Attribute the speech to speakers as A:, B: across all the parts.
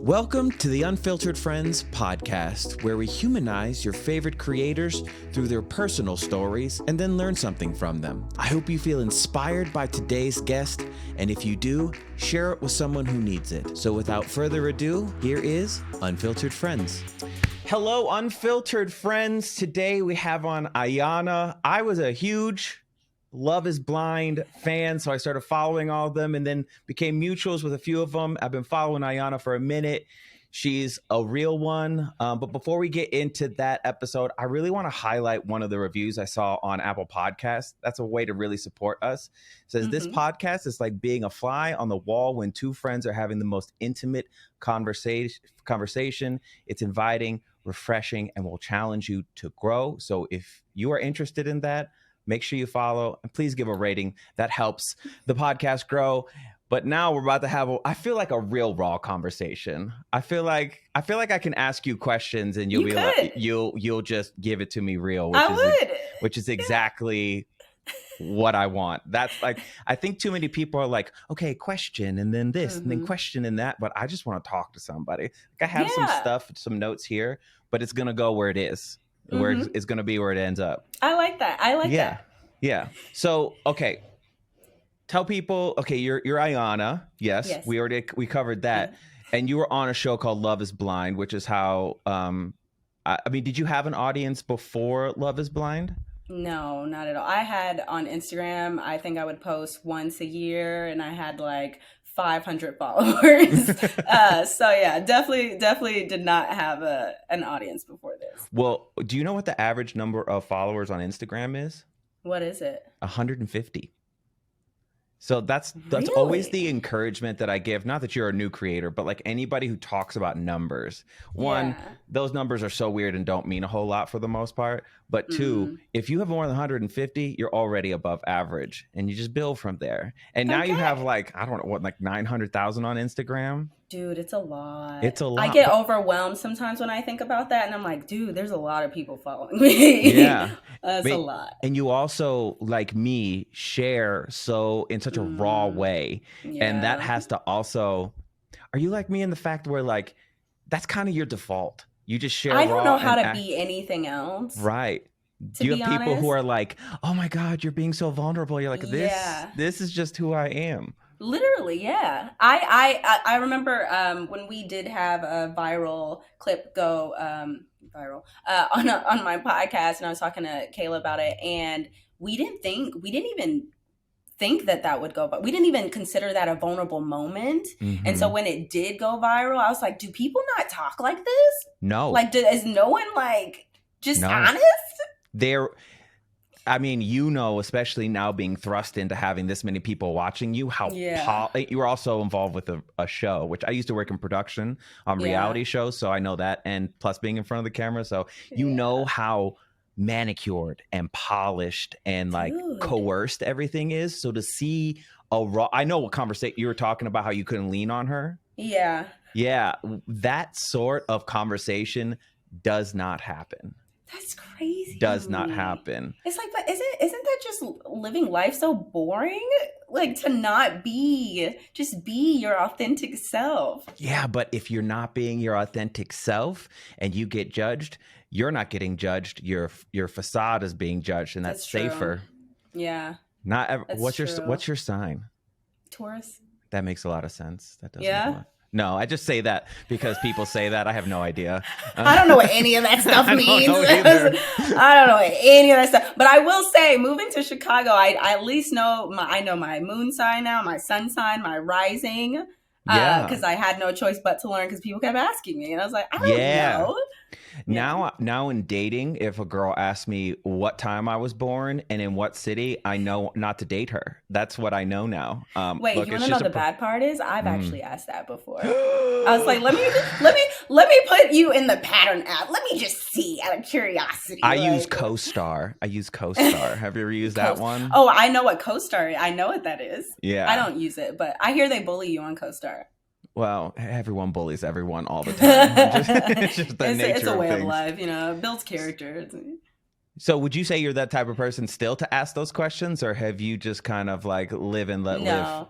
A: Welcome to the Unfiltered Friends podcast, where we humanize your favorite creators through their personal stories and then learn something from them. I hope you feel inspired by today's guest, and if you do, share it with someone who needs it. So without further ado, here is Unfiltered Friends. Hello, Unfiltered Friends. Today we have on Iyanna. I was a huge Love is Blind fan, so I started following all of them and then became mutuals with a few of them. I've been following Iyanna for a minute. She's a real one. But before we get into that episode, I really want to highlight one of the reviews I saw on Apple Podcasts. That's a way to really support us. It says, This podcast is like being a fly on the wall when two friends are having the most intimate conversation. It's inviting, refreshing, and will challenge you to grow. So if you are interested in that, make sure you follow and please give a rating. That helps the podcast grow. But now we're about to have, I feel like a real raw conversation. I feel like I can ask you questions and you'll like, you'll just give it to me real, which is exactly what I want. That's like, I think too many people are like, okay, question and then this and then question and that, but I just want to talk to somebody. Like I have some notes here, but it's gonna go where it is. Where it's going to be where it ends up.
B: I like that. that.
A: Yeah. So, okay. Tell people, okay, you're Iyanna. Yes. We covered that. And you were on a show called Love is Blind, which is how, I mean, did you have an audience before Love is Blind?
B: No, not at all. I had on Instagram, I think I would post once a year and I had like 500 followers. So yeah, definitely did not have an audience before this.
A: Well, do you know what the average number of followers on Instagram is?
B: What is it?
A: 150. So that's
B: Really?
A: Always the encouragement that I give. Not that you're a new creator, but like anybody who talks about numbers. One, those numbers are so weird and don't mean a whole lot for the most part. But two, if you have more than 150, you're already above average and you just build from there. And now you have like, I don't know what, like 900,000 on Instagram.
B: Dude, it's a lot.
A: It's a lot.
B: I get overwhelmed sometimes when I think about that. And I'm like, dude, there's a lot of people following me.
A: Yeah.
B: That's a lot.
A: And you also, like me, share so in such a raw way. Yeah. And that has to also, are you like me in the fact where like, that's kind of your default. You just share
B: I don't know how to be anything else.
A: Right. Do you have people who are like, oh my God, you're being so vulnerable. You're like, this is just who I am.
B: Literally, yeah. I remember when we did have a viral clip go viral on my podcast, and I was talking to Kayla about it, and we didn't even think that would go, but we didn't even consider that a vulnerable moment. And so when it did go viral, I was like, do people not talk like this?
A: No.
B: Like, is no one like just honest?
A: I mean, especially now being thrust into having this many people watching you, how you were also involved with a show, which I used to work in production on reality shows. So I know that. And plus being in front of the camera. So you know how manicured and polished and like coerced everything is. So to see I know what conversation you were talking about, how you couldn't lean on her.
B: Yeah.
A: Yeah. That sort of conversation does not happen.
B: That's crazy.
A: Does not happen.
B: It's like, but isn't that just living life so boring? Like to not just be your authentic self.
A: Yeah, but if you're not being your authentic self and you get judged, you're not getting judged. Your facade is being judged, and that's safer.
B: Yeah.
A: Not ever. What's your sign?
B: Taurus.
A: That makes a lot of sense. That does. Yeah. No, I just say that because people say that. I have no idea.
B: I don't know what any of that stuff means. I don't know what any of that stuff. But I will say, moving to Chicago, I at least know my moon sign now, my sun sign, my rising. Because I had no choice but to learn because people kept asking me. And I was like, I don't know.
A: Now in dating, if a girl asks me what time I was born and in what city, I know not to date her. That's what I know now.
B: Wait, you want to know the bad part is? I've actually asked that before. I was like, let me put you in the pattern app. Let me just see out of curiosity.
A: I use CoStar. Have you ever used that one?
B: Oh, I know what CoStar is. I know what that is.
A: Yeah.
B: I don't use it, but I hear they bully you on CoStar.
A: Well, everyone bullies everyone all the time. It's just the nature of things. It's a way of
B: life, it builds character.
A: So would you say you're that type of person still to ask those questions, or have you just kind of like live and let live?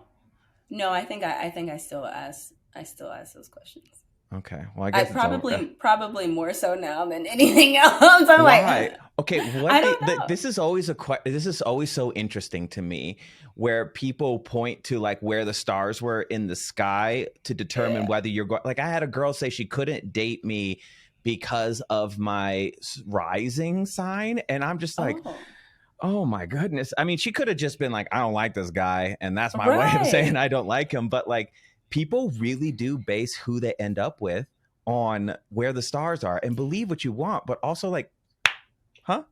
B: No, I think I still ask those questions.
A: Okay. Well, I
B: I
A: guess it's over.
B: probably more so now than anything else. I'm like,
A: Why? Okay,
B: I don't know.
A: this is always this is always so interesting to me, where people point to like where the stars were in the sky to determine
B: Yeah.
A: whether you're going. Like I had a girl say she couldn't date me because of my rising sign, and I'm just like,
B: Oh,
A: oh my goodness. I mean, she could have just been like, I don't like this guy, and that's my way of saying
B: right.
A: I don't like him. But like, people really do base who they end up with on where the stars are, and believe what you want, but also like, huh?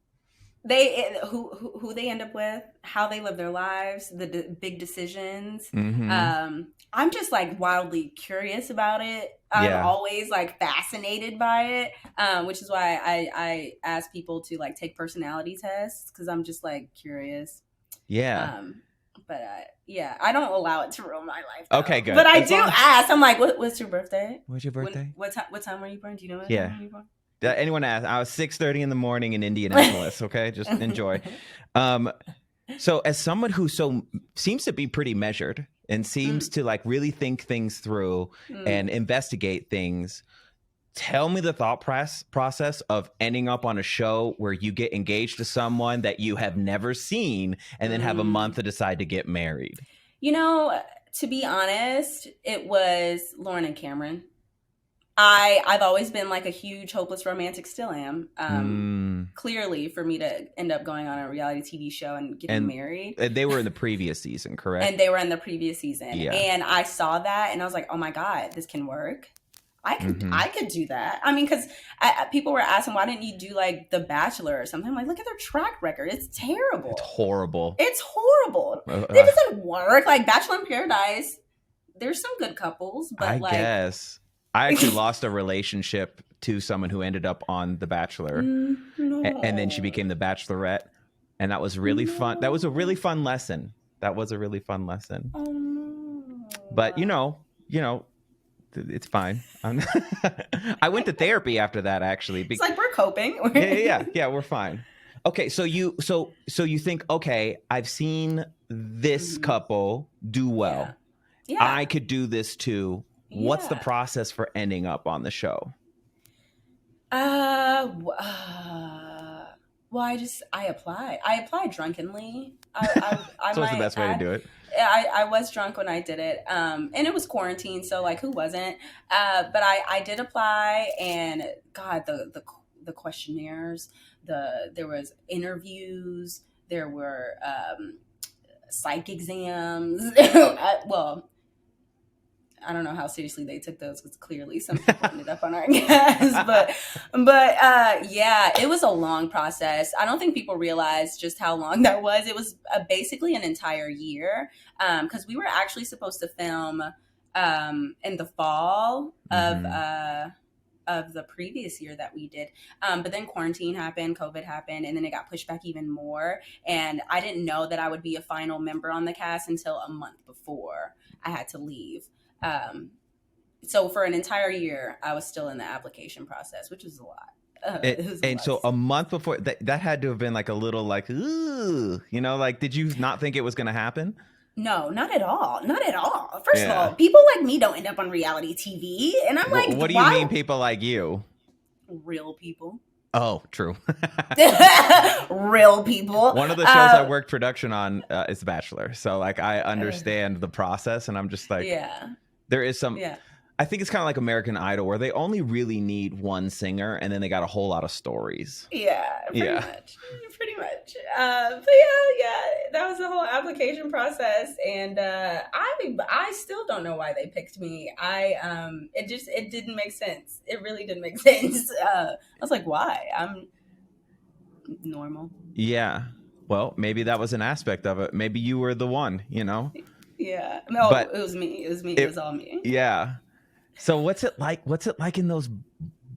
B: They who they end up with, how they live their lives, the big decisions.
A: Mm-hmm.
B: I'm just like wildly curious about it. I'm
A: Yeah.
B: always like fascinated by it, which is why I ask people to like take personality tests because I'm just like curious.
A: Yeah.
B: Um, but yeah, I don't allow it to ruin my life though.
A: Okay, good.
B: But I
A: As
B: do
A: long
B: ask. I'm like, what's your birthday?
A: What's your birthday?
B: What time were you born? Do you know what
A: Yeah.
B: time were you born?
A: Anyone ask? I was 6:30 in the morning in Indianapolis. Okay, just enjoy. So as someone who seems to be pretty measured and seems to like really think things through and investigate things, tell me the thought process of ending up on a show where you get engaged to someone that you have never seen and then have a month to decide to get married.
B: You know, to be honest, it was Lauren and Cameron. I've always been like a huge hopeless romantic, still am. Clearly, for me to end up going on a reality TV show and getting married.
A: And they were in the previous season, correct?
B: And they were in the previous season.
A: Yeah.
B: And I saw that and I was like, oh my God, this can work. I could do that. I mean, because people were asking, why didn't you do like The Bachelor or something? I'm like, look at their track record. It's terrible.
A: It's horrible.
B: It's horrible. It doesn't work. Like Bachelor in Paradise, there's some good couples, but
A: I guess. I actually lost a relationship to someone who ended up on The Bachelor.
B: No.
A: And then she became the Bachelorette. And that was really fun. That was a really fun lesson. Oh, no. But you know, it's fine. I went to therapy after that, actually.
B: It's like we're coping.
A: Yeah, we're fine. Okay, so you think, okay, I've seen this couple do well.
B: Yeah.
A: I could do this too. What's the process for ending up on the show?
B: Well, I applied. I applied drunkenly. I
A: So what's the best way to do it?
B: I was drunk when I did it. And it was quarantine, so like who wasn't? But I did apply, and God, the questionnaires, there was interviews, there were psych exams. Well, I don't know how seriously they took those because clearly some people ended up on our cast. But yeah, it was a long process. I don't think people realize just how long that was. It was basically an entire year because we were actually supposed to film in the fall of the previous year that we did. But then quarantine happened, COVID happened, and then it got pushed back even more. And I didn't know that I would be a final member on the cast until a month before I had to leave. So for an entire year, I was still in the application process, which was a lot.
A: So a month before that had to have been like a little like, ooh, like, did you not think it was going to happen?
B: No, not at all. Not at all. First of all, people like me don't end up on reality TV. And I'm like,
A: what do you mean people like you?
B: Real people.
A: Oh, true.
B: Real people.
A: One of the shows I worked production on is The Bachelor. So like I understand the process, and I'm just like, there is some, I think it's kind of like American Idol where they only really need one singer and then they got a whole lot of stories.
B: Yeah, pretty much. But yeah, that was the whole application process. And I still don't know why they picked me. It didn't make sense. It really didn't make sense. I was like, why? I'm normal.
A: Yeah. Well, maybe that was an aspect of it. Maybe you were the one,
B: Yeah. No, but it was me. It was all me.
A: Yeah. So what's it like in those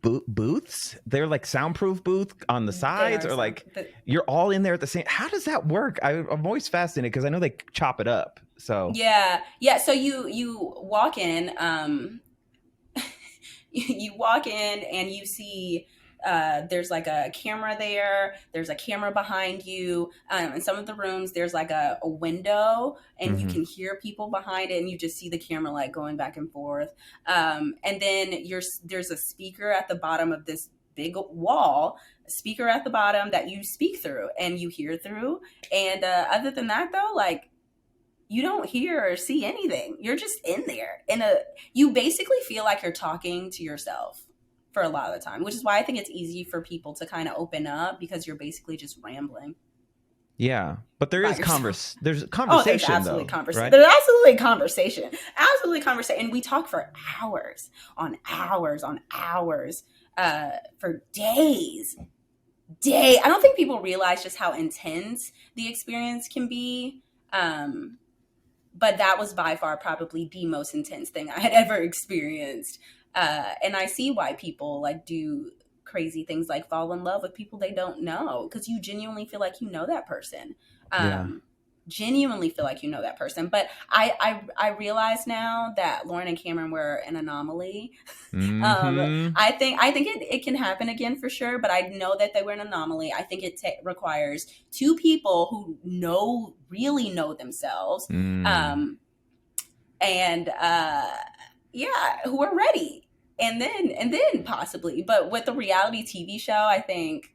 A: booths? They're like soundproof booth on the sides, or like you're all in there at the same. How does that work? I'm always fascinated because I know they chop it up. So
B: yeah. So you walk in, you walk in and you see there's like a camera there. There's a camera behind you. In some of the rooms, there's like a window, and you can hear people behind it, and you just see the camera like going back and forth. And then there's a speaker at the bottom of this big wall, a speaker at the bottom that you speak through and you hear through. And other than that, though, like, you don't hear or see anything. You're just in there. You basically feel like you're talking to yourself for a lot of the time, which is why I think it's easy for people to kind of open up, because you're basically just rambling.
A: Yeah, but there's conversation.
B: There's absolutely
A: though,
B: conversation.
A: right?
B: There's absolutely conversation. Absolutely conversation. And we talk for hours on hours on hours, for days. I don't think people realize just how intense the experience can be. But that was by far probably the most intense thing I had ever experienced. And I see why people like do crazy things like fall in love with people they don't know, because you genuinely feel like you know that person. Genuinely feel like you know that person. But I realize now that Lauren and Cameron were an anomaly. I think it can happen again for sure, but I know that they were an anomaly. I think it requires two people who really know themselves, and who are ready, and then possibly. But with the reality TV show, I think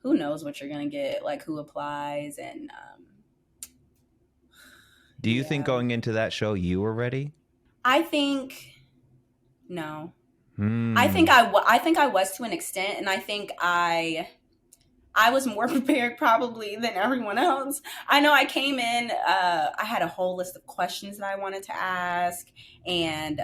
B: who knows what you're gonna get, like who applies. And
A: do you think going into that show you were ready?
B: I think no. I think I was to an extent, and I think I was more prepared probably than everyone else. I know I came in, I had a whole list of questions that I wanted to ask, and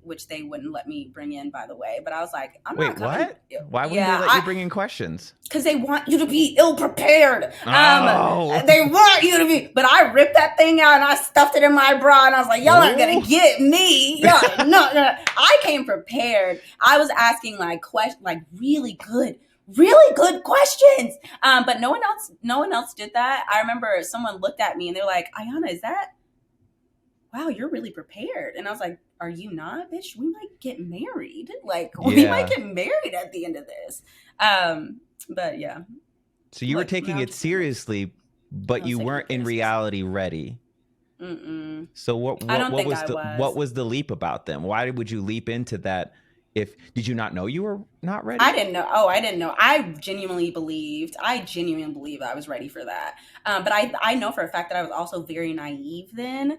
B: which they wouldn't let me bring in, by the way. But I was like,
A: Wait, what? Why wouldn't they let you bring in questions?
B: Because they want you to be ill-prepared.
A: Oh.
B: They want you to be. But I ripped that thing out and I stuffed it in my bra, and I was like, y'all aren't going to get me. Y'all are not gonna. I came prepared. I was asking like questions, like really good questions. But no one else did that. I remember someone looked at me and they're like, Iyanna, is that, wow, you're really prepared. And I was like, are you not, bitch? We might get married. Like, we might get married at the end of this. But yeah.
A: So you were taking it seriously, but you weren't in reality ready.
B: Mm-mm.
A: So what was the leap about them? Why would you leap into that? Did you not know you were not ready?
B: I didn't know. I didn't know. I genuinely believed I was ready for that. But I know for a fact that I was also very naive then.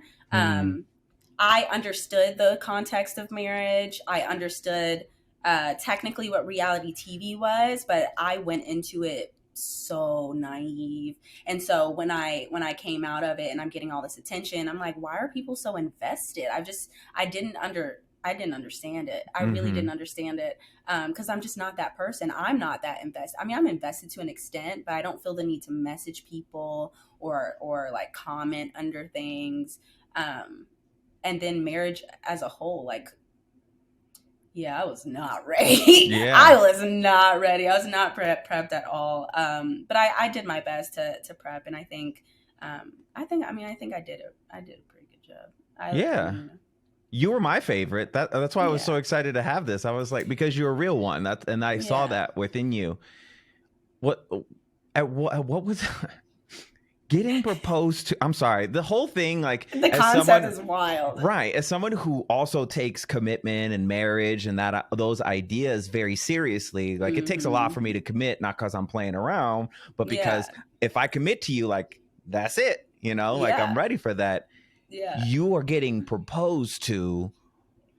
B: I understood the context of marriage. I understood technically what reality TV was, but I went into it so naive. And so when I came out of it and I'm getting all this attention, I'm like, why are people so invested? I didn't understand it. I really didn't understand it, because I'm just not that person. I'm not that invested. I mean, I'm invested to an extent, but I don't feel the need to message people or like comment under things. And then marriage as a whole, like, yeah, I was not ready.
A: Yeah.
B: I was not ready. I was not prepped at all. But I did my best to prep, and I think I did a pretty good job.
A: You were my favorite. That's why I was so excited to have this. I was like, because you're a real one. And I saw that within you. What was getting proposed to? I'm sorry. The whole thing, like,
B: the concept is wild.
A: Right. As someone who also takes commitment and marriage and those ideas very seriously, like, it takes a lot for me to commit, not because I'm playing around, but because if I commit to you, like, that's it, like I'm ready for that. Yeah. You are getting proposed to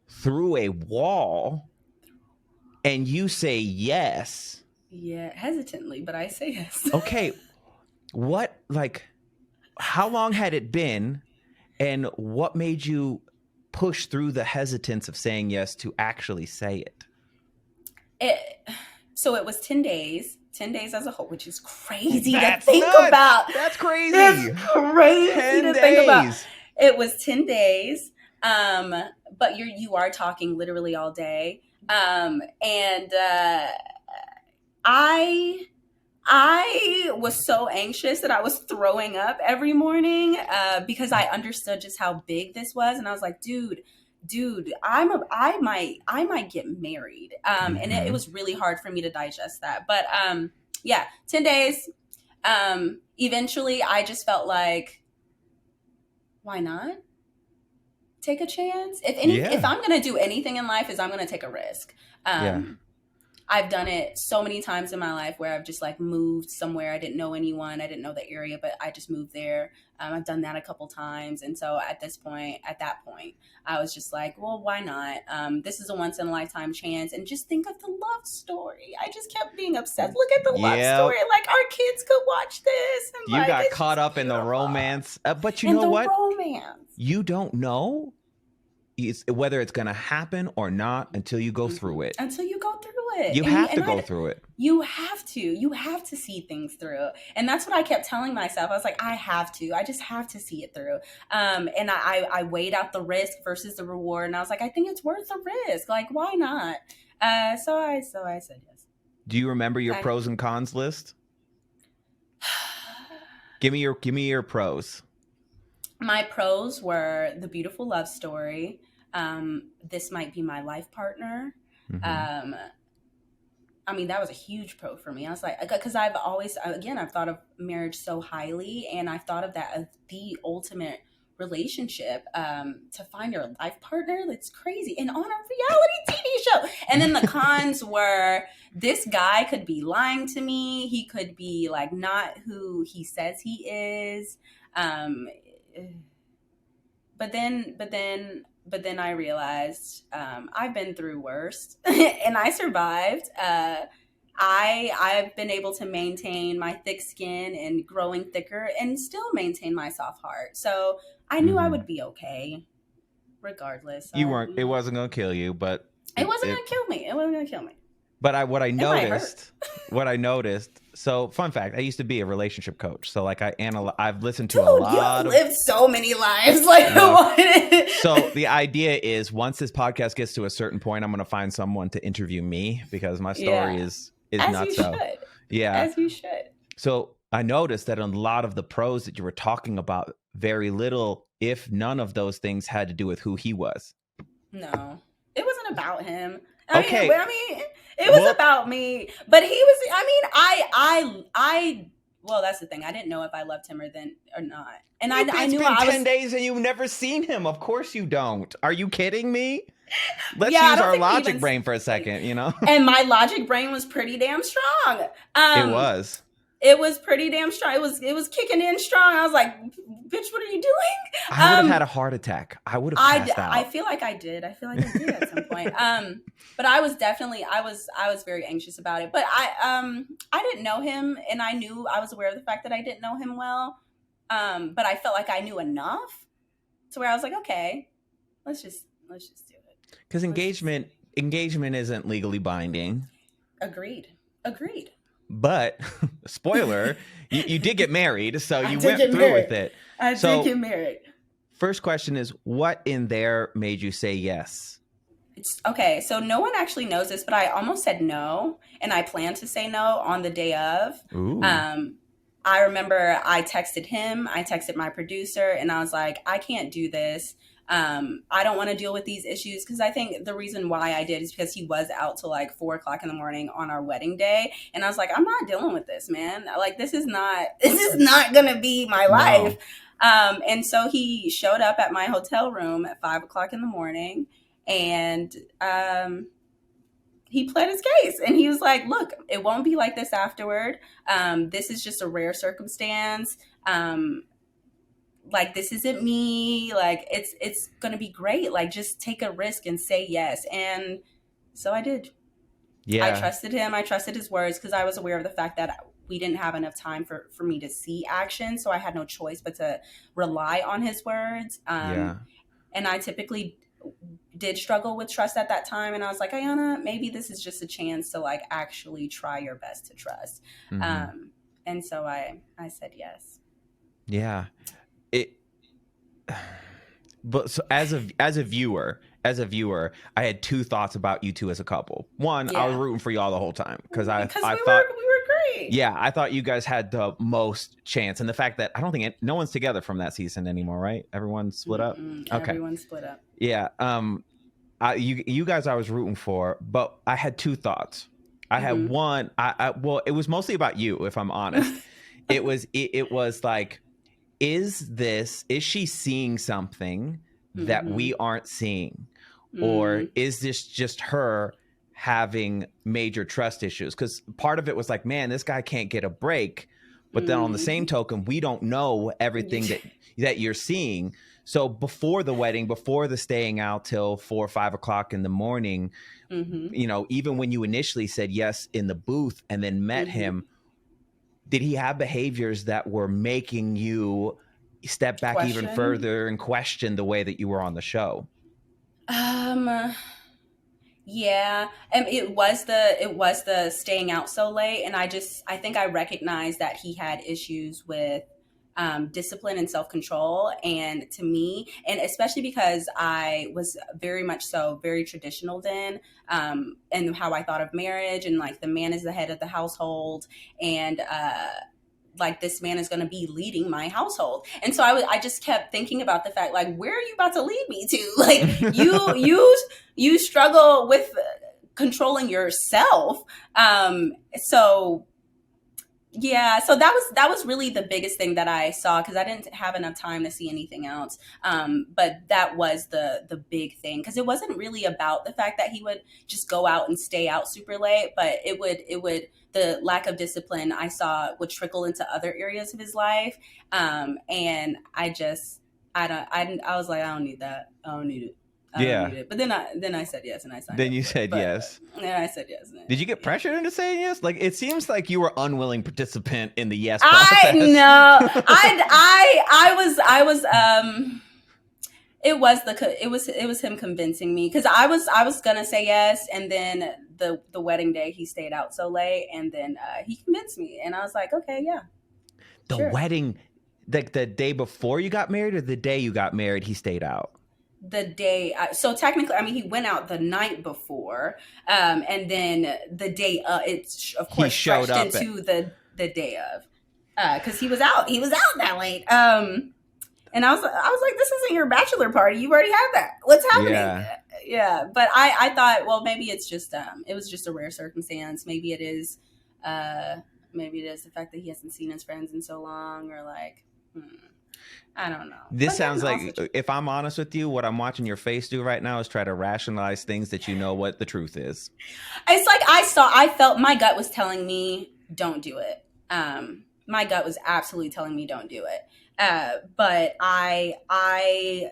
A: through a wall, and you say yes.
B: Yeah, hesitantly, but I say yes.
A: Okay. How long had it been, and what made you push through the hesitance of saying yes to actually say it?
B: So it was 10 days. 10 days as a whole, which is crazy to
A: think
B: about.
A: That's crazy.
B: It's crazy to think about. It was 10 days, but you are talking literally all day. And I was so anxious that I was throwing up every morning because I understood just how big this was. And I was like, dude, dude, I might get married. And it was really hard for me to digest that. But yeah, 10 days. Eventually I just felt like, why not take a chance? If I'm going to do anything in life, is I'm going to take a risk. I've done it so many times in my life where I've just like moved somewhere. I didn't know anyone. I didn't know the area, but I just moved there. I've done that a couple times. And so at that point, I was just like, well, why not? This is a once in a lifetime chance. And just think of the love story. I just kept being obsessed. Look at the love story. Like our kids could watch this. And
A: you
B: like,
A: got caught up in the romance. But you know what?
B: Romance.
A: You don't know whether it's going to happen or not until you go through it.
B: Until you go through it.
A: You have to go through it.
B: You have to see things through. And that's what I kept telling myself. I was like, I just have to see it through. And I weighed out the risk versus the reward. And I was like, I think it's worth the risk. Like, why not? So I said yes.
A: Do you remember your pros and cons list? Give me your pros.
B: My pros were the beautiful love story. This might be my life partner. Mm-hmm. I mean, that was a huge pro for me. I was like, because I've thought of marriage so highly, and I've thought of that as the ultimate relationship, to find your life partner. That's crazy. And on a reality TV show. And then the cons were, this guy could be lying to me. He could be like not who he says he is. But then I realized I've been through worse and I survived. I've been able to maintain my thick skin and growing thicker and still maintain my soft heart. So I knew I would be okay regardless.
A: It wasn't going to kill you, but
B: it wasn't going to kill me. It wasn't going to kill me.
A: But what I noticed, so fun fact, I used to be a relationship coach. So like I've listened to a lot of...
B: lived so many lives. Like,
A: So the idea is, once this podcast gets to a certain point, I'm going to find someone to interview me, because my story is nuts.
B: As you should.
A: So I noticed that in a lot of the pros that you were talking about, very little, if none of those things had to do with who he was.
B: No, it wasn't about him.
A: Okay.
B: It was about me, but he was, well, that's the thing. I didn't know if I loved him or not. And I knew
A: it's been 10 days and you've never seen him. Of course you don't. Are you kidding me? Let's use our logic brain for a second, you know?
B: And my logic brain was pretty damn strong.
A: It was.
B: It was pretty damn strong. It was kicking in strong. I was like, bitch, what are you doing?
A: I would have had a heart attack. I would have passed out.
B: I feel like I did at some point. But I was very anxious about it. But I didn't know him, and I was aware of the fact that I didn't know him well. But I felt like I knew enough to where I was like, okay, let's just do it.
A: Because engagement isn't legally binding.
B: Agreed.
A: But spoiler, you did get married, so you went through with it.
B: I did get married.
A: First question is, what in there made you say yes?
B: Okay, so no one actually knows this, but I almost said no, and I planned to say no on the day of.
A: Ooh.
B: I remember I texted him, I texted my producer, and I was like, I can't do this. I don't want to deal with these issues, because I think the reason why I did is because he was out till like 4:00 in the morning on our wedding day. And I was like, I'm not dealing with this, man. Like, this is not going to be my life. No. And so he showed up at my hotel room at 5:00 in the morning, and, he pled his case, and he was like, look, it won't be like this afterward. This is just a rare circumstance. Like, this isn't me. Like, it's going to be great. Like, just take a risk and say yes. And so I did. Yeah. I trusted him. I trusted his words, because I was aware of the fact that we didn't have enough time for me to see action. So I had no choice but to rely on his words. And I typically did struggle with trust at that time. And I was like, Iyanna, maybe this is just a chance to like actually try your best to trust. Mm-hmm. And so I said yes.
A: Yeah. But so as a viewer, I had two thoughts about you two as a couple. One, I was rooting for y'all the whole time, because I thought we were
B: great.
A: Yeah, I thought you guys had the most chance, and the fact that I don't think no one's together from that season anymore, right? Everyone's split up. Okay.
B: Everyone's split up.
A: Yeah. You guys I was rooting for, but I had two thoughts. I had one. Well, it was mostly about you, if I'm honest. it was like, is she seeing something that we aren't seeing, or is this just her having major trust issues? Because part of it was like, man, this guy can't get a break, but then on the same token, we don't know everything that you're seeing. So before the wedding, before the staying out till 4 or 5 o'clock in the morning, even when you initially said yes in the booth and then met him, did he have behaviors that were making you step back even further and question the way that you were on the show?
B: Yeah, and it was the staying out so late, and I think I recognized that he had issues with discipline and self-control. And to me, and especially because I was very much so very traditional then, and how I thought of marriage, and like the man is the head of the household, and like this man is going to be leading my household. And so I just kept thinking about the fact, like, where are you about to lead me to? Like, you struggle with controlling yourself. So yeah, so that was really the biggest thing that I saw, because I didn't have enough time to see anything else. But that was the big thing, because it wasn't really about the fact that he would just go out and stay out super late, but it would the lack of discipline I saw would trickle into other areas of his life. And I was like, I don't need that. I don't need it. But then I said yes, and I signed
A: Then
B: up
A: you
B: for
A: said
B: it. But,
A: yes.
B: Yeah, I said yes.
A: Did you get pressured into saying yes? Like, it seems like you were unwilling participant in the yes process.
B: I know. I was it was him convincing me, because I was gonna say yes, and then the wedding day he stayed out so late, and then he convinced me, and I was like, okay, yeah.
A: The wedding, like the day before you got married, or the day you got married, he stayed out?
B: The day, so technically, I mean, he went out the night before, and then the day it's of course
A: he showed up
B: into the day of, because he was out that late. And I was like, this isn't your bachelor party. You've already had that. What's happening? Yeah. But I thought, well, maybe it's just it was just a rare circumstance. Maybe it is the fact that he hasn't seen his friends in so long, or like, I don't know.
A: This sounds like, if I'm honest with you, what I'm watching your face do right now is try to rationalize things that you know what the truth is.
B: It's like I felt my gut was telling me, don't do it. My gut was absolutely telling me, don't do it. But I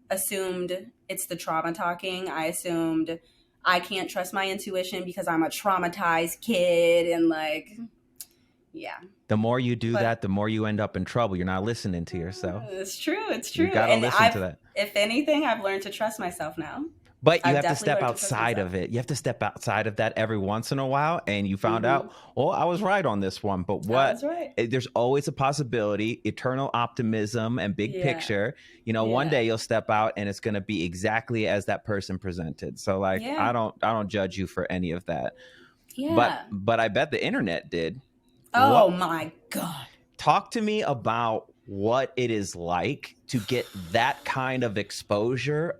B: assumed it's the trauma talking. I assumed I can't trust my intuition because I'm a traumatized kid, and like, yeah.
A: The more you do that, the more you end up in trouble. You're not listening to yourself.
B: It's true.
A: You gotta listen to that.
B: If anything, I've learned to trust myself now.
A: But you have to step outside of it. You have to step outside of that every once in a while. And you found out, oh, I was right on this one. But what? There's always a possibility, eternal optimism and big picture. One day you'll step out and it's going to be exactly as that person presented. So like, I don't judge you for any of that. Yeah. But I bet the internet did.
B: Oh my God.
A: Talk to me about what it is like to get that kind of exposure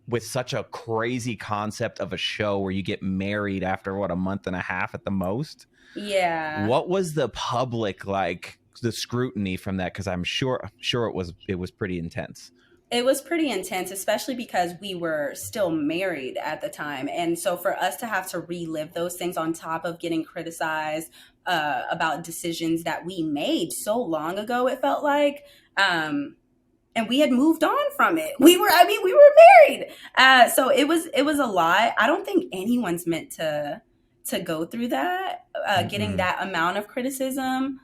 A: with such a crazy concept of a show where you get married after a month and a half at the most.
B: Yeah.
A: What was the public, like, the scrutiny from that? Because I'm sure it was pretty intense.
B: It was pretty intense, especially because we were still married at the time. And so for us to have to relive those things on top of getting criticized about decisions that we made so long ago, it felt like, and we had moved on from it. We were married. So it was a lot. I don't think anyone's meant to go through that, getting that amount of criticism.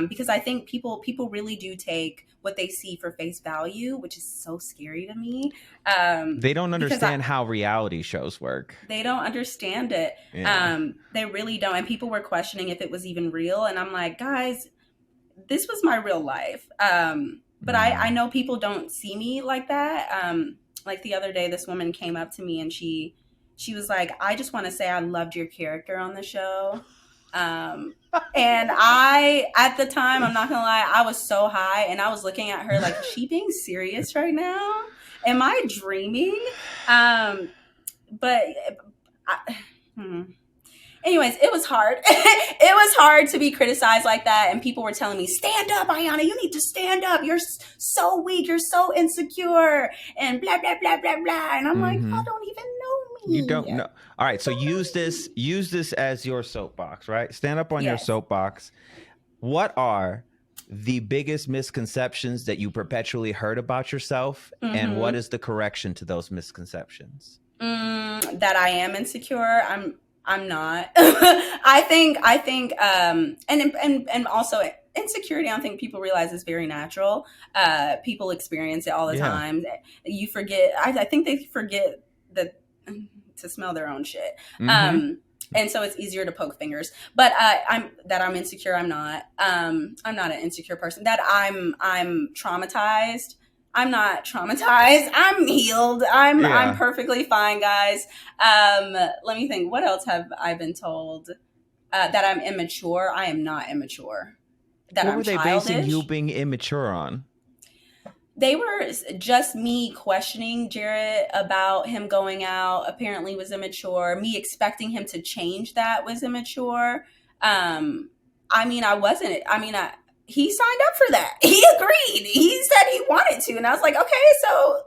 B: Because I think people really do take what they see for face value, which is so scary to me.
A: They don't understand how reality shows work.
B: They don't understand it. Yeah. They really don't. And people were questioning if it was even real. And I'm like, guys, this was my real life. But I know people don't see me like that. Like the other day, this woman came up to me and she was like, I just want to say I loved your character on the show. And at the time, I'm not gonna lie, I was so high, and I was looking at her like, is she being serious right now? Am I dreaming? But I, hmm. Anyways, it was hard. It was hard to be criticized like that, and people were telling me, "Stand up, Iyanna. You need to stand up. You're so weak. You're so insecure, and blah blah blah blah blah." And I'm like,
A: Mm-hmm.
B: "Y'all don't even know
A: You
B: me."
A: don't know. All right. So use this as your soapbox, right? Stand up on your
B: Yes.
A: soapbox. What are the biggest misconceptions that you perpetually heard about yourself, and what is the correction to those misconceptions?
B: That I am insecure. I'm not. I think and also insecurity, I don't think people realize is very natural. People experience it all the time. You forget. I think they forget that to smell their own shit. And so it's easier to poke fingers. But I'm insecure. I'm not. I'm not an insecure person. That I'm traumatized. I'm not traumatized. I'm healed. I'm perfectly fine, guys. Let me think. What else have I been told? That I'm immature. I am not immature. That
A: what
B: I'm
A: were they
B: childish.
A: basing you being immature on?
B: They were just me questioning Jared about him going out. Apparently was immature. Me expecting him to change that was immature. I mean, I wasn't. I mean, he signed up for that. He agreed. He said he wanted to, and I was like, okay, so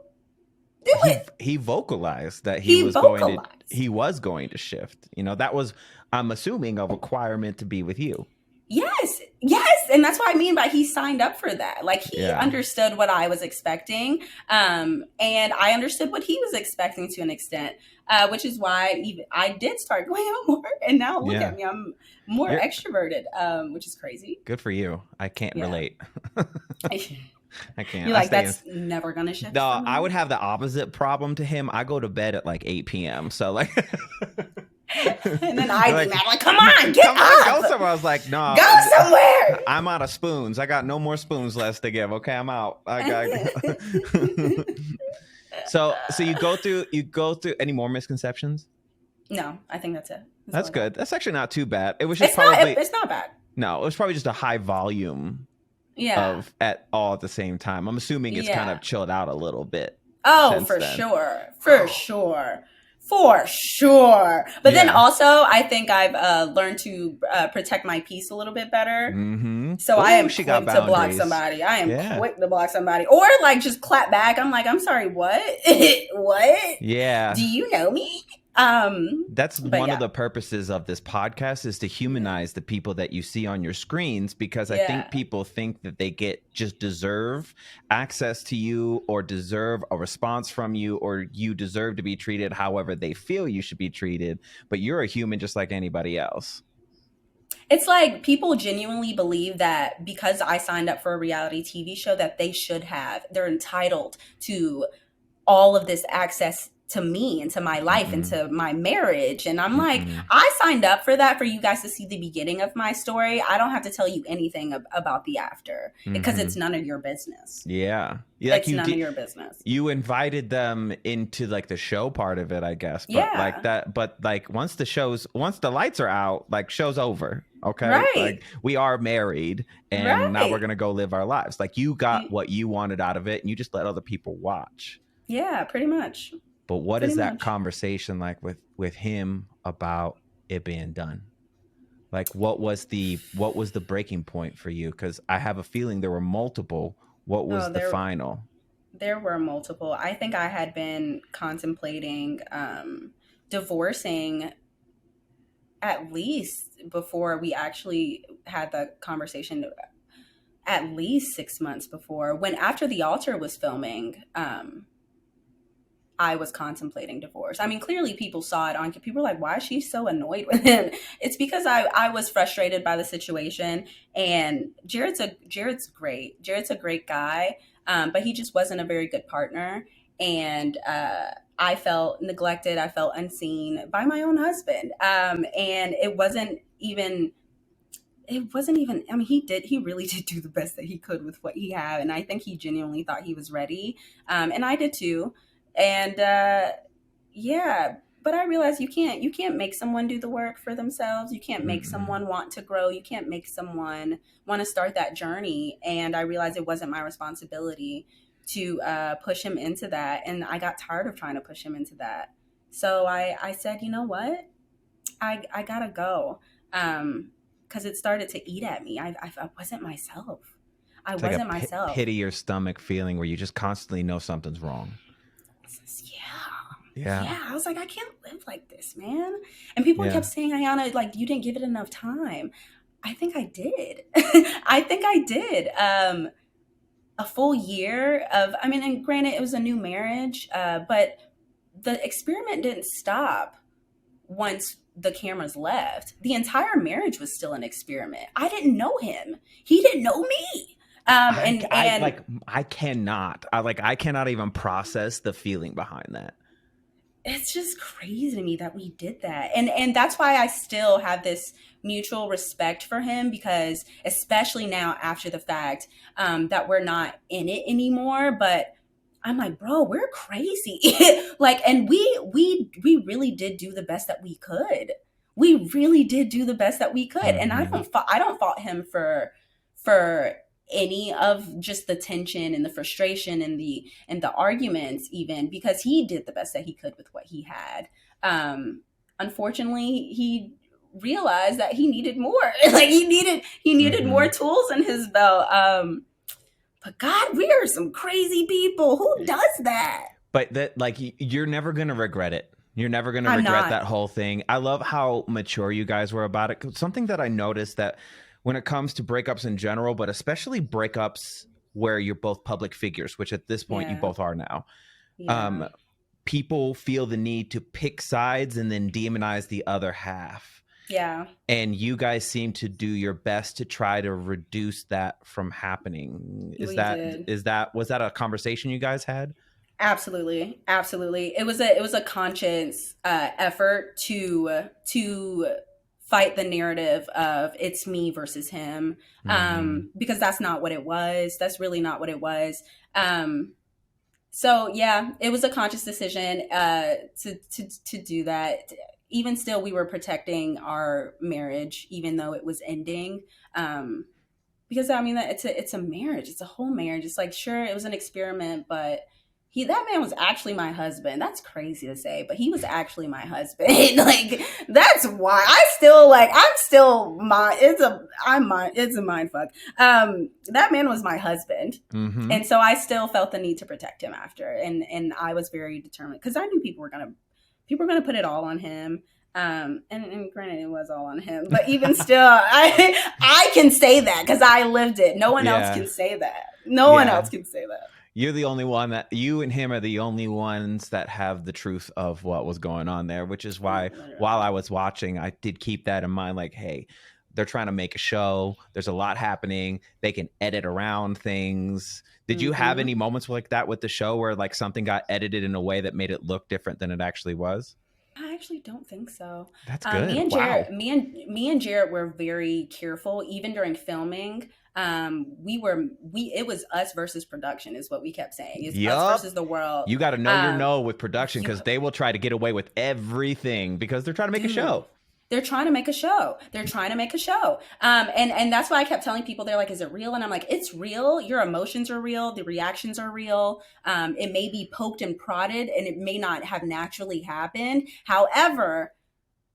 B: do it.
A: He vocalized that he was going to shift. You know, that was, I'm assuming, a requirement to be with you.
B: Yes, and that's what I mean by he signed up for that. Like he understood what I was expecting, and I understood what he was expecting to an extent, which is why even I did start going out more. And now look at me, I'm more extroverted, which is crazy.
A: Good for you. I can't relate. I can't.
B: You're like, that's never gonna shift.
A: No, I would have the opposite problem to him. I go to bed at like 8 p.m. So like.
B: And then I'd be mad, like, come on, get up.
A: Go somewhere. I was like, no.
B: Go somewhere.
A: I'm out of spoons. I got no more spoons left to give. Okay, I'm out. So you go through any more misconceptions?
B: No, I think that's it.
A: That's good. That's actually not too bad. It was just
B: it's not bad.
A: No, it was probably just a high volume of at the same time. I'm assuming it's kind of chilled out a little bit.
B: Oh, for sure. But then also, I think I've learned to protect my peace a little bit better. So I am quick to block somebody. I am quick to block somebody. Or like just clap back. I'm like, I'm sorry, what? What?
A: Yeah.
B: Do you know me?
A: That's one of the purposes of this podcast, is to humanize the people that you see on your screens, because I think people think that they just deserve access to you, or deserve a response from you, or you deserve to be treated however they feel you should be treated. But you're a human just like anybody else.
B: It's like people genuinely believe that because I signed up for a reality TV show that they're entitled to all of this access to me and to my life and to my marriage. And I'm like, I signed up for that for you guys to see the beginning of my story. I don't have to tell you anything about the after, because it's none of your business.
A: Yeah.
B: It's none of your business.
A: You invited them into like the show part of it, I guess. But once the lights are out, like, show's over. Okay.
B: Right.
A: Like, we are married, and now we're going to go live our lives. Like, you got what you wanted out of it, and you just let other people watch.
B: Yeah, pretty much.
A: But what is that conversation like with him about it being done? Like, what was the breaking point for you? Because I have a feeling there were multiple. What was the final?
B: There were multiple. I think I had been contemplating divorcing at least before we actually had the conversation, at least 6 months before. When after The Altar was filming, I was contemplating divorce. I mean, clearly people saw it on, people were like, why is she so annoyed with him? It's because I was frustrated by the situation, and Jared's great. Jared's a great guy, but he just wasn't a very good partner. And I felt neglected. I felt unseen by my own husband. And it wasn't even, I mean, he really did do the best that he could with what he had. And I think he genuinely thought he was ready. And I did too. And But I realized you can't make someone do the work for themselves. You can't make
A: Mm-mm.
B: someone want to grow. You can't make someone want to start that journey. And I realized it wasn't my responsibility to push him into that. And I got tired of trying to push him into that. So I said, you know what? I gotta go. Because it started to eat at me. I wasn't myself. I
A: It's like a
B: wasn't myself.
A: pity your stomach feeling where you just constantly know something's wrong.
B: Yeah.
A: Yeah.
B: Yeah. I was like, I can't live like this, man. And people
A: Yeah.
B: kept saying, Iyanna, like, you didn't give it enough time. I think I did. I think I did. A full year of, I mean, and granted, it was a new marriage, but the experiment didn't stop once the cameras left. The entire marriage was still an experiment. I didn't know him. He didn't know me.
A: I
B: And
A: like I cannot even process the feeling behind that.
B: it's just crazy to me that we did that. And that's why I still have this mutual respect for him, because especially now after the fact, that we're not in it anymore, but I'm like, bro, we're crazy. Like, and we really did do the best that we could. We really did do the best that we could. And
A: Mm-hmm.
B: I don't fault him for any of just the tension and the frustration and the arguments, even, because he did the best that he could with what he had. Unfortunately, he realized that he needed more. Like, he needed
A: Mm-hmm.
B: more tools in his belt. But God, we are some crazy people. Who does that?
A: But that, like, you're never gonna regret it. You're never gonna
B: I'm
A: regret
B: not.
A: that whole thing. I love how mature you guys were about it. 'Cause something that I noticed that when it comes to breakups in general, but especially breakups where you're both public figures, which at this point you
B: Yeah.
A: both are now,
B: Yeah.
A: people feel the need to pick sides and then demonize the other half.
B: Yeah.
A: And you guys seem to do your best to try to reduce that from happening.
B: We did.
A: Was that a conversation you guys had?
B: Absolutely. Absolutely. It was a conscious effort to fight the narrative of it's me versus him. Because that's not what it was. That's really not what it was. So yeah, it was a conscious decision to do that. Even still, we were protecting our marriage, even though it was ending. Because I mean, it's a marriage. It's a whole marriage. It's like, sure, it was an experiment, but that man was actually my husband. That's crazy to say, but he was actually my husband. Like, that's why I'm still my it's a mind fuck. That man was my husband.
A: Mm-hmm.
B: And so I still felt the need to protect him after. And I was very determined, because I knew people were gonna put it all on him. And granted, it was all on him, but even still, I can say that because I lived it. No one else can say that. No one else can say that.
A: You're the only one that you and him are the only ones that have the truth of what was going on there, which is why while I was watching, I did keep that in mind. Like, hey, they're trying to make a show. There's a lot happening. They can edit around things. Did you have any moments like that with the show where like something got edited in a way that made it look different than it actually was?
B: I actually don't think so.
A: That's good.
B: Me and Jared were very careful, even during filming. It was us versus production, is what we kept saying. It's us versus the world.
A: You got to know your no with production, because they will try to get away with everything because they're trying to make a show.
B: They're trying to make a show. And that's why I kept telling people, they're like, is it real? And I'm like, it's real. Your emotions are real. The reactions are real. It may be poked and prodded, and it may not have naturally happened. However,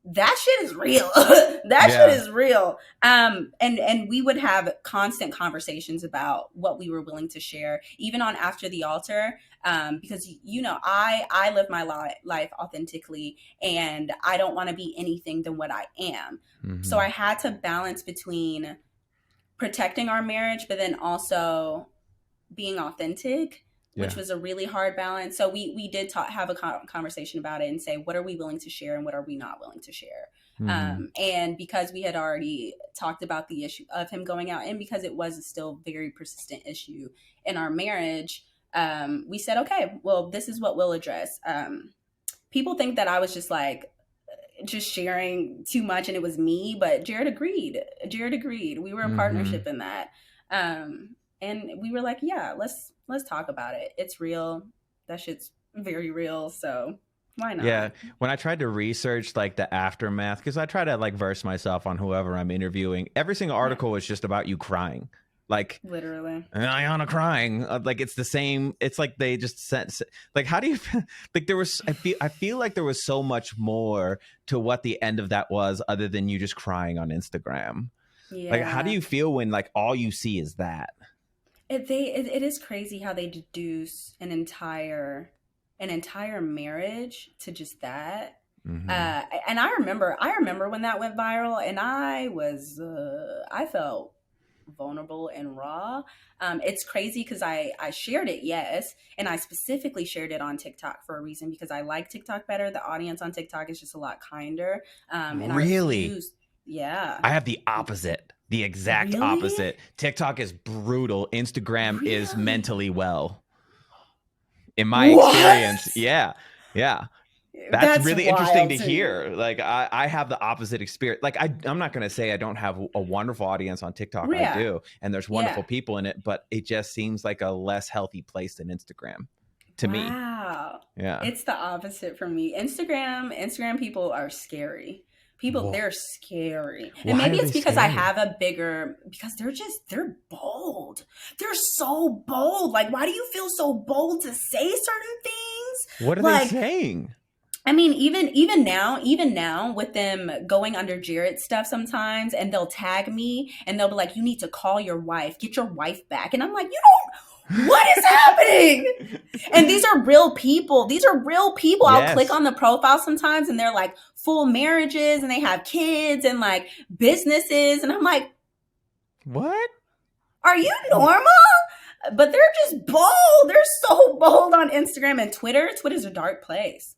B: that shit is real. Shit is real. And we would have constant conversations about what we were willing to share, even on After the Altar. Because, I live my life authentically, and I don't want to be anything than what I am. Mm-hmm. So I had to balance between protecting our marriage, but then also being authentic, which was a really hard balance. So we did have a conversation about it and say, what are we willing to share and what are we not willing to share? Mm-hmm. And because we had already talked about the issue of him going out, and because it was a still very persistent issue in our marriage, we said, okay, well, this is what we'll address. People think that I was just sharing too much and it was me, but Jared agreed. We were a partnership in that. And we were like, yeah, let's talk about it. It's real. That shit's very real. So Why not?
A: Yeah, when I tried to research like the aftermath, because I try to like verse myself on whoever I'm interviewing, every single
B: Yeah.
A: article was just about you crying, like
B: Literally.
A: Iyanna crying. Like it's the same. It's like they just sent. Like how do you like there was? I feel like there was so much more to what the end of that was, other than you just crying on Instagram. Like how do
B: Yeah.
A: you feel when like all you see is that?
B: It is crazy how they deduce an entire marriage to just that.
A: Mm-hmm.
B: And I remember when that went viral, and I felt vulnerable and raw. It's crazy because I shared it, yes, and I specifically shared it on TikTok for a reason, because I like TikTok better. The audience on TikTok is just a lot kinder, and I
A: Really?
B: refuse. Yeah.
A: I have the opposite, the exact
B: Really?
A: opposite. TikTok is brutal. Instagram is
B: Really?
A: mentally well. In my
B: What?
A: experience, yeah. Yeah. That's
B: That's
A: really interesting
B: wild
A: to
B: to me.
A: hear. Like I have the opposite experience. Like I'm not going to say I don't have a wonderful audience on TikTok. I
B: Yeah.
A: do. And there's
B: Yeah.
A: wonderful people in it, but it just seems like a less healthy place than Instagram to me.
B: Wow.
A: Yeah.
B: It's the opposite for me. Instagram people are scary. People,
A: Well,
B: they're scary. And
A: why
B: maybe
A: are they
B: it's because I
A: scary?
B: have because they're bold. They're so bold. Like, why do you feel so bold to say certain things?
A: What are they
B: Like,
A: saying?
B: I mean, even now with them going under Jared's stuff sometimes, and they'll tag me and they'll be like, "You need to call your wife, get your wife back," and I'm like, "You don't. What is happening?" And these are real people. These are real people. I'll click
A: Yes.
B: on the profile sometimes, and they're like full marriages, and they have kids and like businesses, and I'm like,
A: What?
B: "Are you normal?" But they're just bold. They're so bold on Instagram and Twitter. Twitter's a dark place.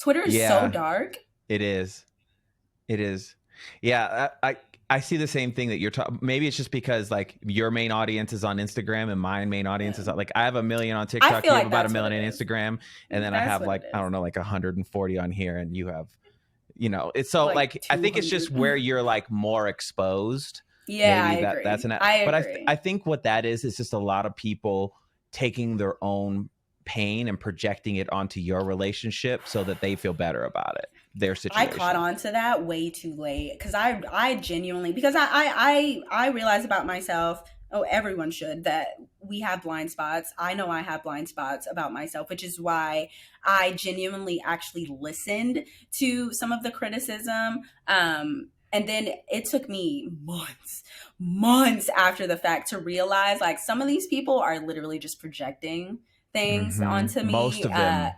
B: Twitter is so
A: Yeah,
B: dark.
A: it is. It is. Yeah, I see the same thing that you're talking. Maybe it's just because like your main audience is on Instagram and my main audience is
B: Yeah.
A: like I have 1 million on
B: I
A: TikTok,
B: feel
A: you have
B: like
A: about a
B: that's what
A: million
B: it
A: on
B: is.
A: Instagram, and then I
B: That's
A: have
B: what
A: like
B: it
A: I
B: is.
A: don't know like 140 on here, and you have it's so
B: Like
A: like I think it's just
B: 200.
A: where you're like more exposed.
B: Yeah, I
A: Maybe that's
B: agree.
A: an
B: I
A: but
B: agree.
A: I think what that is just a lot of people taking their own pain and projecting it onto your relationship so that they feel better about it, their
B: I caught
A: situation.
B: on to that way too late, because I genuinely, because I realize about myself. Oh, everyone should, that we have blind spots. I know I have blind spots about myself, which is why I genuinely actually listened to some of the criticism. And then it took me months after the fact to realize, like, some of these people are literally just projecting things onto
A: Most
B: me.
A: of them.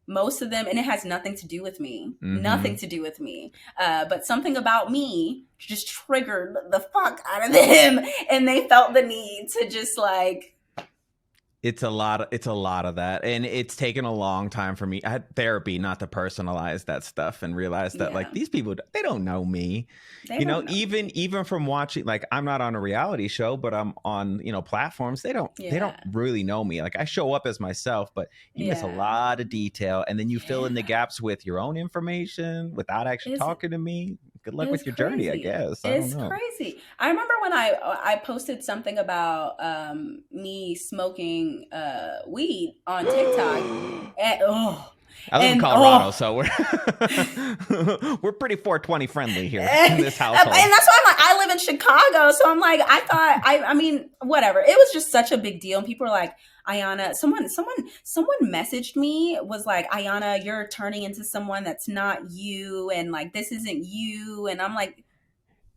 B: Most of them, and it has nothing to do with me.
A: Mm-hmm.
B: Nothing to do with me. But something about me just triggered the fuck out of them, and they felt the need to just like,
A: It's a lot of that, and it's taken a long time for me. I had therapy not to personalize that stuff and realize that like
B: yeah,
A: these people, they don't know me.
B: they don't know me.
A: Even from watching, like I'm not on a reality show, but I'm on platforms. They don't
B: Yeah,
A: really know me. Like I show up as myself, but you miss a
B: yeah,
A: lot of detail, and then you fill in the
B: yeah.
A: gaps with your own information without actually
B: It's
A: talking to me. Good luck
B: It's
A: with your journey, I
B: crazy.
A: guess. I don't
B: It's
A: know.
B: crazy. I remember when I posted something about me smoking weed on TikTok, and
A: I live in
B: and
A: Colorado, so we're pretty 420 friendly here in
B: and
A: this
B: that's
A: household.
B: why I'm like, I live in Chicago, so I'm like, I mean, whatever. It was just such a big deal, and people were like, Iyanna, someone messaged me, was like, Iyanna, you're turning into someone that's not you, and like this isn't you, and I'm like,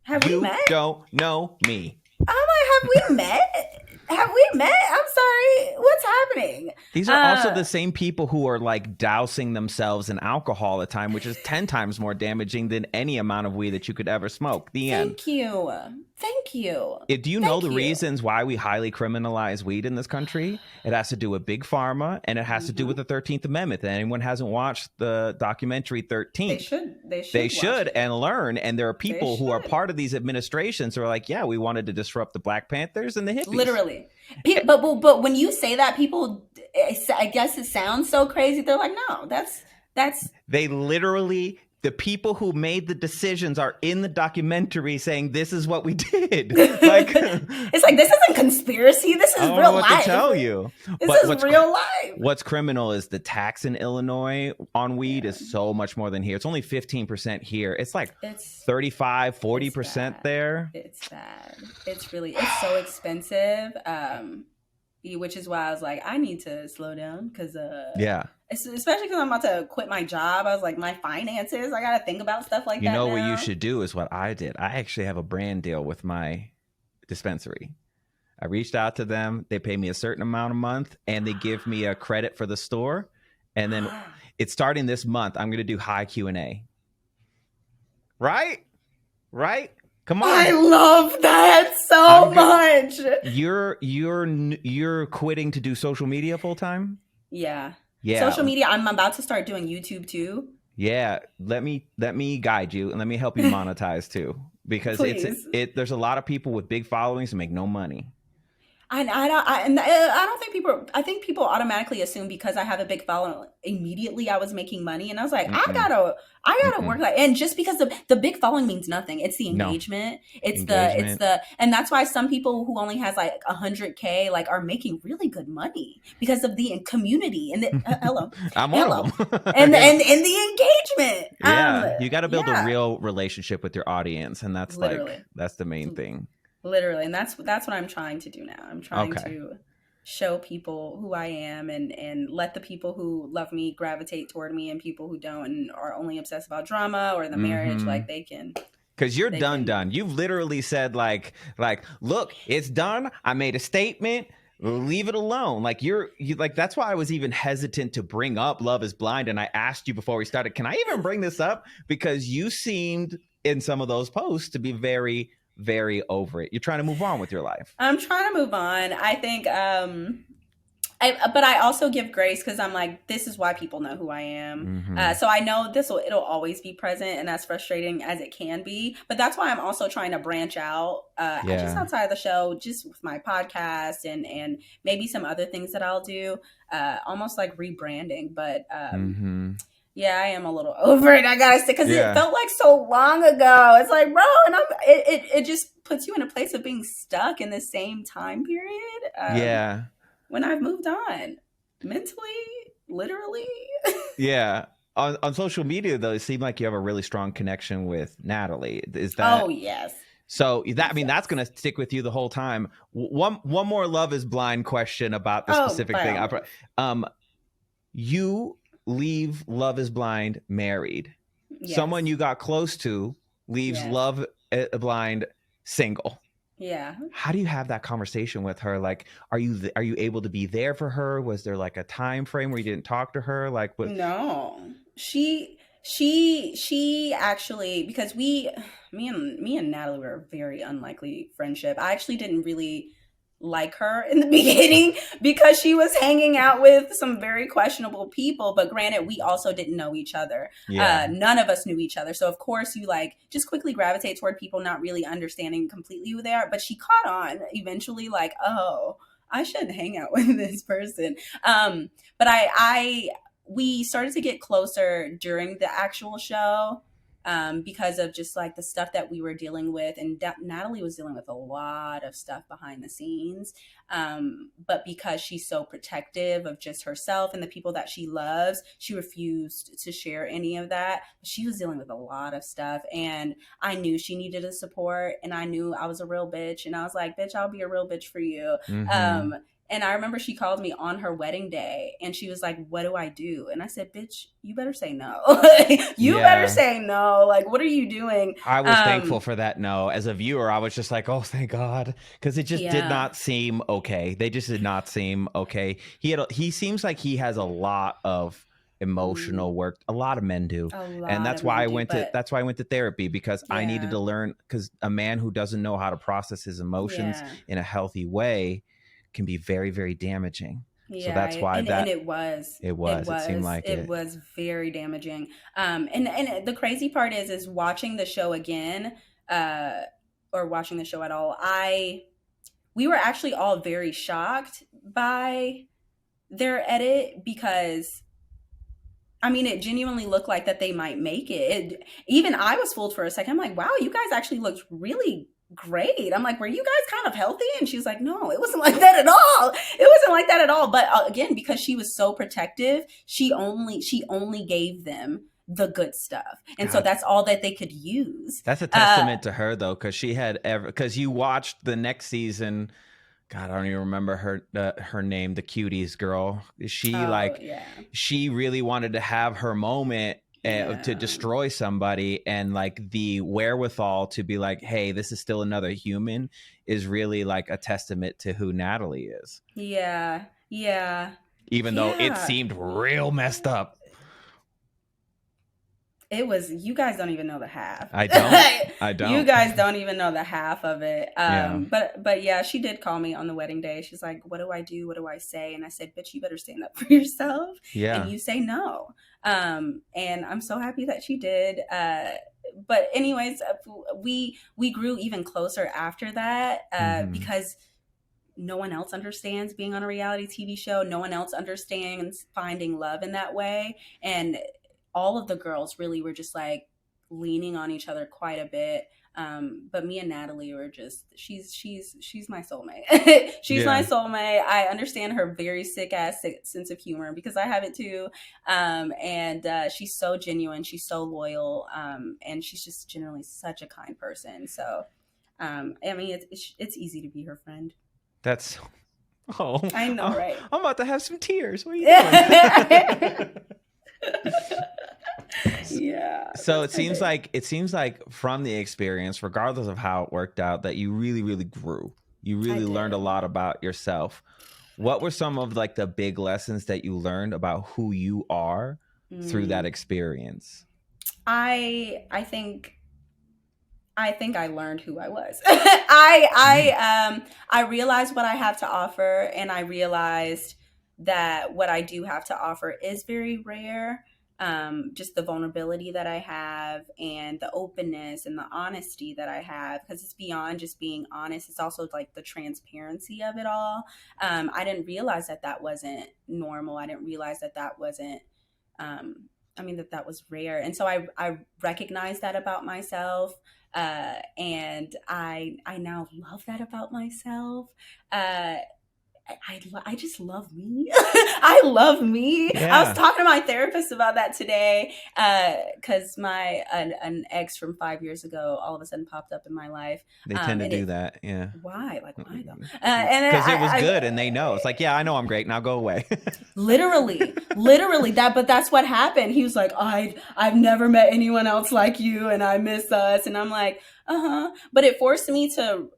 B: have we
A: You
B: met?
A: don't know me.
B: I'm like, have we met? Have we met? I'm sorry. What's happening?
A: These are also the same people who are like dousing themselves in alcohol all the time, which is 10 times more damaging than any amount of weed that you could ever smoke. The end.
B: Thank you. Thank you.
A: Do you know
B: Thank
A: the
B: you.
A: reasons why we highly criminalize weed in this country? It has to do with Big Pharma, and it has to do with the 13th Amendment. And anyone hasn't watched the documentary 13th,
B: They should.
A: they
B: Watch
A: should
B: it.
A: and learn. And there are people who are
B: should.
A: part of these administrations who are like, yeah, we wanted to disrupt the Black Panthers and the hippies.
B: Literally. But when you say that, people, I guess it sounds so crazy. They're like, no, that's
A: They literally the people who made the decisions are in the documentary saying this is what we did. Like,
B: it's like, this isn't conspiracy. This is
A: I don't
B: real
A: know what
B: life.
A: to tell you.
B: This
A: But
B: is real life.
A: What's criminal is the tax in Illinois on weed is so much more than here. It's only 15% here. It's like 35, 40% there.
B: It's bad. It's so expensive. Which is why I was like, I need to slow down because especially because I'm about to quit my job. I was like, my finances, I got to think about stuff like that. You know
A: what you should do is what I did. I actually have a brand deal with my dispensary. I reached out to them. They pay me a certain amount a month and they give me a credit for the store. And then it's starting this month. I'm going to do high Q&A. Right? Come on.
B: I love that so much.
A: You're quitting to do social media full time?
B: Yeah. Social media. I'm about to start doing YouTube too.
A: Yeah. Let me guide you and let me help you monetize too. Because there's a lot of people with big followings who make no money. I
B: don't think people. I think people automatically assume because I have a big following, immediately I was making money, and I was like, I gotta work like. And just because the big following means nothing. It's the engagement. It's the, and that's why some people who only has like 100K like are making really good money because of the community and the hello.
A: I'm one of them.
B: and the engagement.
A: Yeah, you got to build a real relationship with your audience, and that's that's the main thing.
B: Literally. And that's what I'm trying to do now. I'm trying to show people who I am and let the people who love me gravitate toward me, and people who don't and are only obsessed about drama or the marriage, like they can.
A: Because you're done. You've literally said like, look, it's done. I made a statement. Leave it alone. Like you like, that's why I was even hesitant to bring up Love is Blind. And I asked you before we started, can I even bring this up? Because you seemed in some of those posts to be very, very over it. You're trying to move on with your life.
B: I'm trying to move on. I think, but I also give grace because I'm like, this is why people know who I am. So I know it'll always be present, and as frustrating as it can be. But that's why I'm also trying to branch out, just outside of the show, just with my podcast and maybe some other things that I'll do, almost like rebranding. But yeah, I am a little over it. I gotta say, because it felt like so long ago. It's like, bro, and it just puts you in a place of being stuck in the same time period. When I've moved on, mentally, literally. Yeah.
A: On social media, though, it seemed like you have a really strong connection with Natalie. Is that?
B: Oh, yes.
A: So that's going to stick with you the whole time. One more Love is Blind question about the specific thing. You leave Love is Blind married. Yes. Someone you got close to leaves Love is Blind single.
B: Yeah.
A: How do you have that conversation with her? Like, are you able to be there for her? Was there like a time frame where you didn't talk to her? Like, what?
B: No, she actually, because me and Natalie were a very unlikely friendship. I actually didn't really like her in the beginning because she was hanging out with some very questionable people, but granted, we also didn't know each other. None of us knew each other, so of course you like just quickly gravitate toward people not really understanding completely who they are. But she caught on eventually, like, oh, I shouldn't hang out with this person. But we started to get closer during the actual show, because of just like the stuff that we were dealing with. And Natalie was dealing with a lot of stuff behind the scenes. But because she's so protective of just herself and the people that she loves, she refused to share any of that. She was dealing with a lot of stuff, and I knew she needed a support, and I knew I was a real bitch, and I was like, bitch, I'll be a real bitch for you. And I remember she called me on her wedding day, and she was like, what do I do? And I said, bitch, you better say no. Better say no. Like, what are you doing?
A: I was thankful for that no. As a viewer, I was just like, oh, thank God. Because it just did not seem okay. They just did not seem okay. He seems like he has a lot of emotional work. A lot of men do. And that's why I went to therapy, because I needed to learn, because a man who doesn't know how to process his emotions in a healthy way can be very, very damaging. So that's why
B: and it seemed like it was very damaging. And the crazy part is watching the show again, or watching the show at all. We were actually all very shocked by their edit, because I mean, it genuinely looked like that they might make it. Even I was fooled for a second. I'm like, wow, you guys actually looked really great. I'm like, were you guys kind of healthy? And she was like, no, it wasn't like that at all. It wasn't like that at all. But again, because she was so protective, she only gave them the good stuff. And so
A: God,
B: that's all that they could use.
A: that's a testament to her though, because you watched the next season. God, I don't even remember her name, the cuties girl. She really wanted to have her moment to destroy somebody, and like the wherewithal to be like, hey, this is still another human, is really like a testament to who Natalie is.
B: Yeah.
A: Even though it seemed real messed up.
B: It was, you guys don't even know the half.
A: I don't.
B: You guys don't even know the half of it. But yeah, she did call me on the wedding day. She's like, what do I do? What do I say? And I said, bitch, you better stand up for yourself.
A: Yeah.
B: And you say no. And I'm so happy that she did. But anyways, we grew even closer after that because no one else understands being on a reality TV show. No one else understands finding love in that way. And all of the girls really were just like leaning on each other quite a bit. But me and Natalie were just, she's my soulmate. She's my soulmate. I understand her very sick sense of humor because I have it too. And she's so genuine. She's so loyal. And she's just generally such a kind person. So, I mean, it's easy to be her friend.
A: That's, I know, right? I'm about to have some tears. What are you doing?
B: Yeah.
A: So it seems like from the experience, regardless of how it worked out, that you really, really grew. You really learned a lot about yourself. What were some of like the big lessons that you learned about who you are through that experience?
B: I think I learned who I was. I realized what I have to offer, and I realized that what I do have to offer is very rare. Just the vulnerability that I have and the openness and the honesty that I have, because it's beyond just being honest. It's also like the transparency of it all. I didn't realize that wasn't normal. I didn't realize that wasn't, that was rare. And so I recognized that about myself. And I now love that about myself. I just love me. I love me. Yeah. I was talking to my therapist about that today because an ex from 5 years ago all of a sudden popped up in my life.
A: They tend to do that. Yeah.
B: Why? Like, why though?
A: Because it was good and they know. It's like, yeah, I know I'm great. Now go away. Literally
B: that. But that's what happened. He was like, I've never met anyone else like you and I miss us. And I'm like, but it forced me to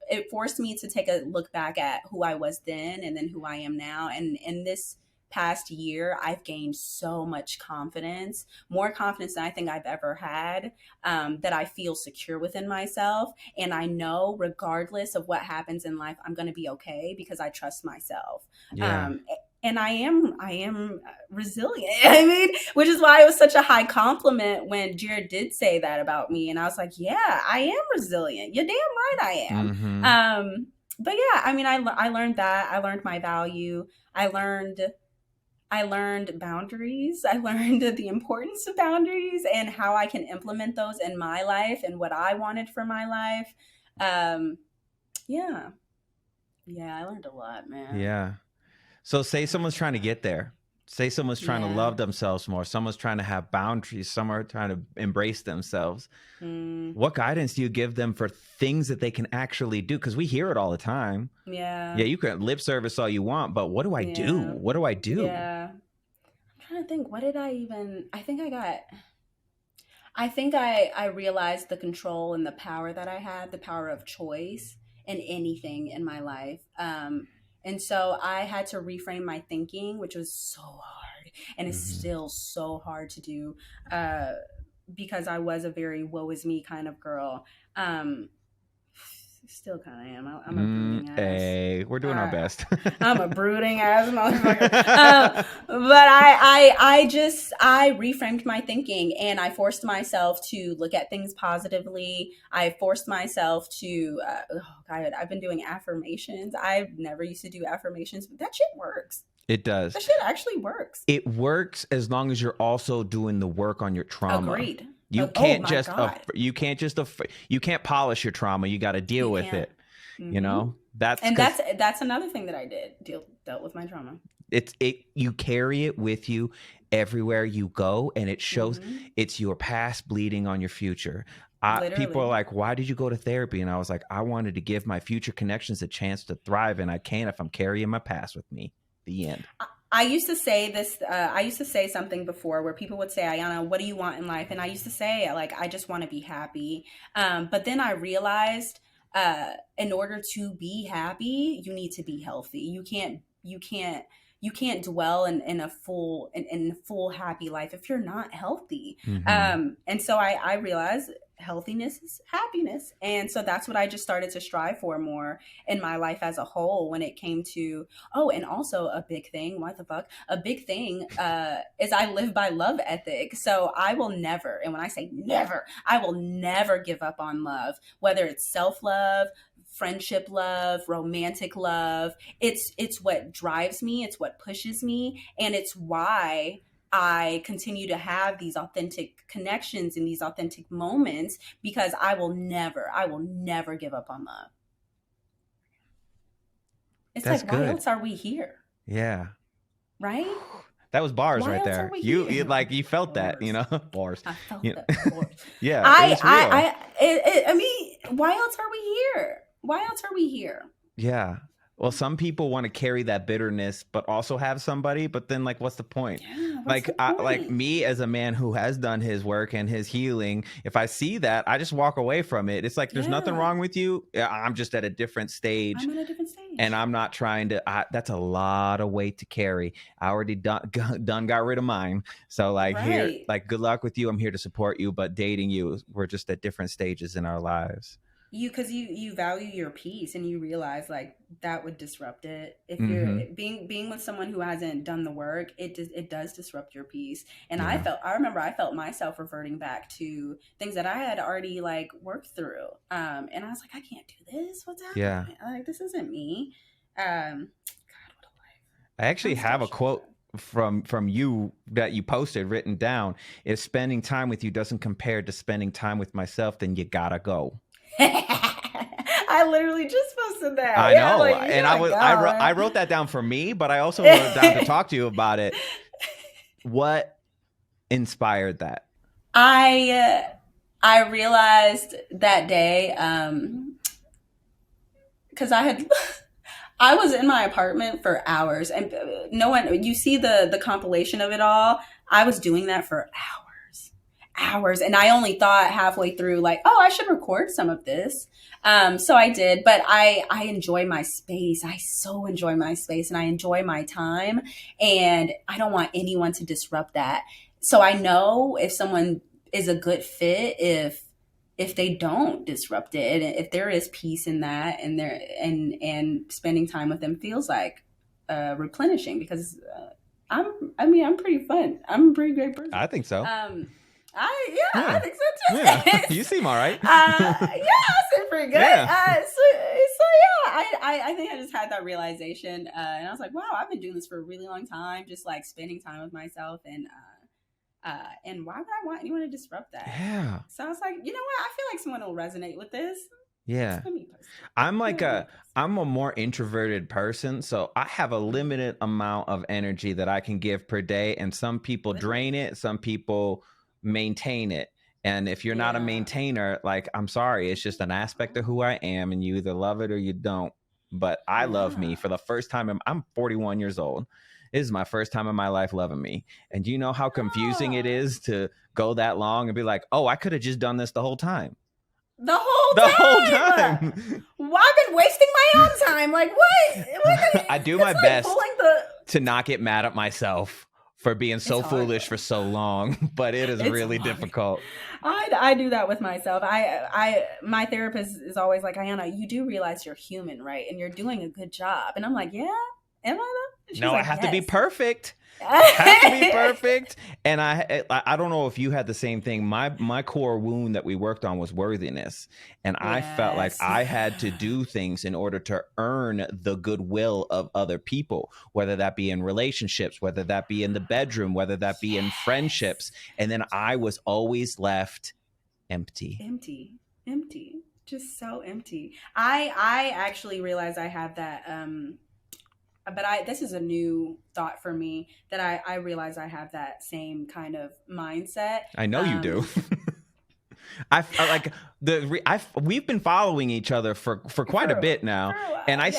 B: take a look back at who I was then and then who I am now. And in this past year, I've gained so much confidence, more confidence than I think I've ever had, that I feel secure within myself. And I know regardless of what happens in life, I'm going to be okay because I trust myself. Yeah. And I am resilient. I mean, which is why it was such a high compliment when Jared did say that about me. And I was like, yeah, I am resilient. You're damn right I am. Mm-hmm. But yeah, I mean, I learned that. I learned my value. I learned boundaries. I learned the importance of boundaries and how I can implement those in my life and what I wanted for my life. Yeah, I learned a lot, man.
A: Yeah. So say someone's trying to get there. Say someone's trying to love themselves more. Someone's trying to have boundaries. Some are trying to embrace themselves. What guidance do you give them for things that they can actually do? Because we hear it all the time. Yeah, you can lip service all you want, but what do I do? What do I do?
B: Yeah. I'm trying to think. What did I even... I think I realized the control and the power that I had, the power of choice in anything in my life. And so I had to reframe my thinking, which was so hard. And it's still so hard to do because I was a very woe is me kind of girl. Still kind of am. I'm a brooding ass.
A: Hey, we're doing our best.
B: I'm a brooding ass motherfucker. But I reframed my thinking and I forced myself to look at things positively. I forced myself to, I've been doing affirmations. I never used to do affirmations, but that shit works.
A: It does.
B: That shit actually works.
A: It works as long as you're also doing the work on your trauma.
B: Agreed.
A: You
B: Oh
A: can't
B: my
A: just
B: God.
A: you can't polish your trauma. You got to deal
B: You
A: with
B: can't.
A: it. You know, that's
B: And
A: 'cause
B: that's another thing that I did. Dealt with my trauma.
A: you carry it with you everywhere you go, and it shows. It's your past bleeding on your future. People are
B: Literally.
A: like, why did you go to therapy? And I was like, I wanted to give my future connections a chance to thrive, and I can't if I'm carrying my past with me. The end.
B: I used to say this. I used to say something before where people would say, Iyanna, what do you want in life? And I used to say, like, I just want to be happy. But then I realized in order to be happy, you need to be healthy. You can't dwell in a full happy life if you're not healthy.
A: Mhm.
B: And so I realized healthiness is happiness. And so that's what I just started to strive for more in my life as a whole when it came to, oh, and also a big thing, what the fuck? A big thing is I live by love ethic. So I will never, and when I say never, I will never give up on love, whether it's self-love, friendship love, romantic love. It's what drives me, it's what pushes me, and it's why I continue to have these authentic connections and these authentic moments, because I will never give up on love. It's
A: That's
B: like, why
A: good.
B: else are we here?
A: Yeah.
B: Right?
A: That was bars
B: Why
A: right
B: else
A: there.
B: are we
A: You
B: here?
A: like you felt that, you know, bars.
B: I felt
A: You
B: that
A: know?
B: before.
A: Yeah, it was real.
B: I mean, why else are we here? Why else are we here?
A: Yeah. Well, some people want to carry that bitterness, but also have somebody. But then, like, what's the point?
B: Yeah, what's
A: Like,
B: the point?
A: like me as a man who has done his work and his healing, if I see that, I just walk away from it. It's like there's nothing
B: Yeah.
A: wrong with you. I'm just at a different stage,
B: I'm at a different stage.
A: and I'm not trying to. That's a lot of weight to carry. I already done got rid of mine. So like here,
B: Right.
A: like good luck with you. I'm here to support you, but dating you, we're just at different stages in our lives.
B: Because you value your peace and you realize like that would disrupt it if you're
A: Mhm.
B: being with someone who hasn't done the work. It does disrupt your peace. And
A: Yeah.
B: I remember I felt myself reverting back to things that I had already like worked through, and I was like, I can't do this, what's happening?
A: Yeah.
B: Like, this isn't me. God, what a life.
A: I actually
B: I'm still
A: have a
B: shocked.
A: quote from you that you posted written down. If spending time with you doesn't compare to spending time with myself, then you gotta go.
B: I literally just posted that.
A: I
B: Yeah,
A: know,
B: like,
A: and
B: yeah,
A: I wrote that down for me, but I also wrote it down to talk to you about it. What inspired that?
B: I realized that day because I was in my apartment for hours, and no one, you see the compilation of it all. I was doing that for hours, and I only thought halfway through like, oh, I should record some of this. So I did, but I enjoy my space. I so enjoy my space, and I enjoy my time, and I don't want anyone to disrupt that. So I know if someone is a good fit if they don't disrupt it, and if there is peace in that, and there and spending time with them feels like replenishing, because I'm pretty fun. I'm a pretty great person.
A: I think so.
B: I think so too.
A: Yeah. You seem all right.
B: Yeah, I seem pretty good.
A: Yeah.
B: So yeah, I think I just had that realization, and I was like, wow, I've been doing this for a really long time, just like spending time with myself, and why would I want anyone to disrupt that?
A: Yeah.
B: So I was like, you know what? I feel like someone will resonate with this.
A: Yeah.
B: Let me post it.
A: I'm a more introverted person, so I have a limited amount of energy that I can give per day, and some people drain it, some people maintain it. And if you're not a maintainer, like, I'm sorry, it's just an aspect of who I am, and you either love it or you don't. But I love me for the first time. I'm 41 years old. This is my first time in my life loving me. And do you know how confusing it is to go that long and be like, oh, I could have just done this the whole time.
B: The whole time. Well, I've been wasting my own time. Like, what?
A: I do my best
B: Pulling
A: to not get mad at myself for being so foolish for so long, but it is really difficult.
B: I do that with myself. My therapist is always like, Iyanna, you do realize you're human, right? And you're doing a good job. And I'm like, yeah, am I though? She was
A: No, I
B: like,
A: have to be
B: yes.
A: perfect. Have to be perfect. And I don't know if you had the same thing. My core wound that we worked on was worthiness. And I felt like
B: Yes.
A: I had to do things in order to earn the goodwill of other people, whether that be in relationships, whether that be in the bedroom, whether that be in friendships. And then I was always left empty.
B: Empty, just so empty. I actually realized I had that but this is a new thought for me, that I realize I have that same kind of mindset.
A: I know you do. I like we've been following each other for quite a bit now, and I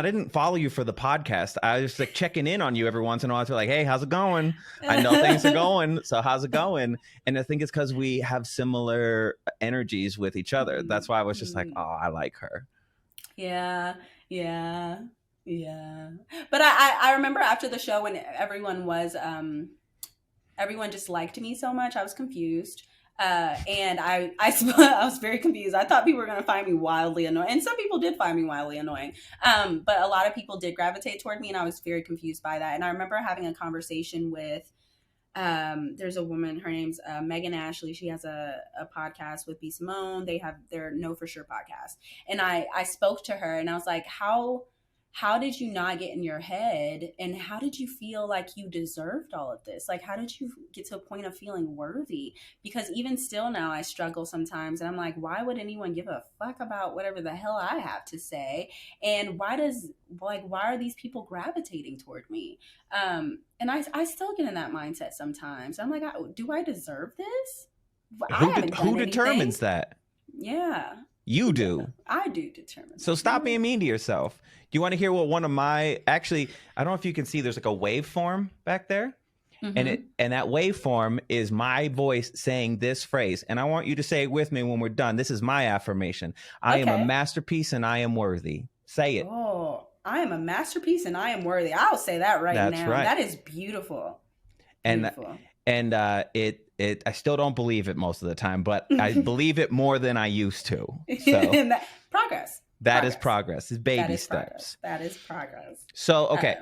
A: didn't follow you for the podcast. I was like checking in on you every once in a while. To like, hey, how's it going? I know things are going, so how's it going? And I think it's because we have similar energies with each other. That's why I was just like, oh, I like her.
B: Yeah. But I remember after the show when everyone just liked me so much, I was confused. And I was very confused. I thought people were going to find me wildly annoying, and some people did find me wildly annoying. But a lot of people did gravitate toward me, and I was very confused by that. And I remember having a conversation with there's a woman, her name's Megan Ashley. She has a podcast with B. Simone. They have their Know For Sure podcast. And I spoke to her and I was like, how did you not get in your head? And how did you feel like you deserved all of this? Like, how did you get to a point of feeling worthy? Because even still now I struggle sometimes. And I'm like, why would anyone give a fuck about whatever the hell I have to say? And why are these people gravitating toward me? And I still get in that mindset sometimes. I'm like, do I deserve this?
A: Who determines that?
B: Yeah.
A: You do.
B: I do determine.
A: So stop being mean to yourself. Do you want to hear what one of my, actually, I don't know if you can see, there's like a waveform back there. Mm-hmm. And that waveform is my voice saying this phrase. And I want you to say it with me when we're done. This is my affirmation. I am a masterpiece and I am worthy. Say it.
B: Oh, I am a masterpiece and I am worthy. I'll say that now.
A: That's right.
B: That is beautiful.
A: Beautiful. And I still don't believe it most of the time, but I believe it more than I used to. So
B: progress.
A: That is progress. It's baby steps.
B: That is progress.
A: So, okay.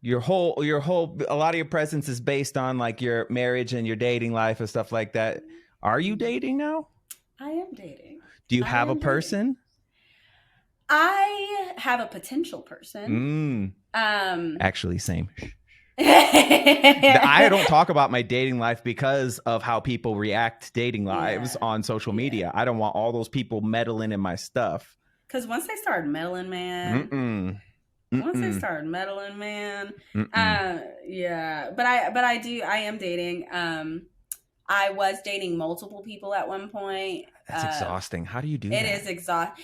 A: A lot of your presence is based on like your marriage and your dating life and stuff like that. Are you dating now?
B: I am dating.
A: Do you have a person?
B: I have a potential person.
A: Actually, same. I don't talk about my dating life because of how people react to dating lives on social media. I don't want all those people meddling in my stuff.
B: Because once they start meddling, man. Once they start meddling, man. Yeah. But I am dating. I was dating multiple people at one point.
A: That's exhausting. How do you do that?
B: It is exhausting.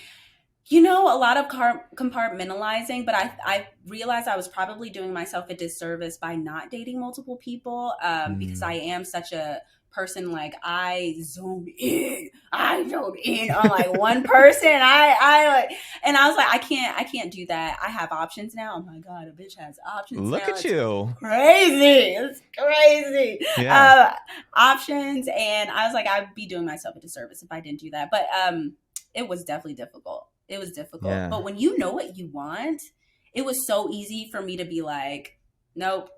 B: A lot of compartmentalizing, but I realized I was probably doing myself a disservice by not dating multiple people because I am such a person, like I zone in on like one person. I was like, I can't do that. I have options now. Oh my God, a bitch has options.
A: Look
B: now.
A: At you.
B: It's crazy.
A: Yeah.
B: Options. And I was like, I'd be doing myself a disservice if I didn't do that. But it was definitely difficult. It was difficult. Yeah. But when you know what you want, it was so easy for me to be like, nope.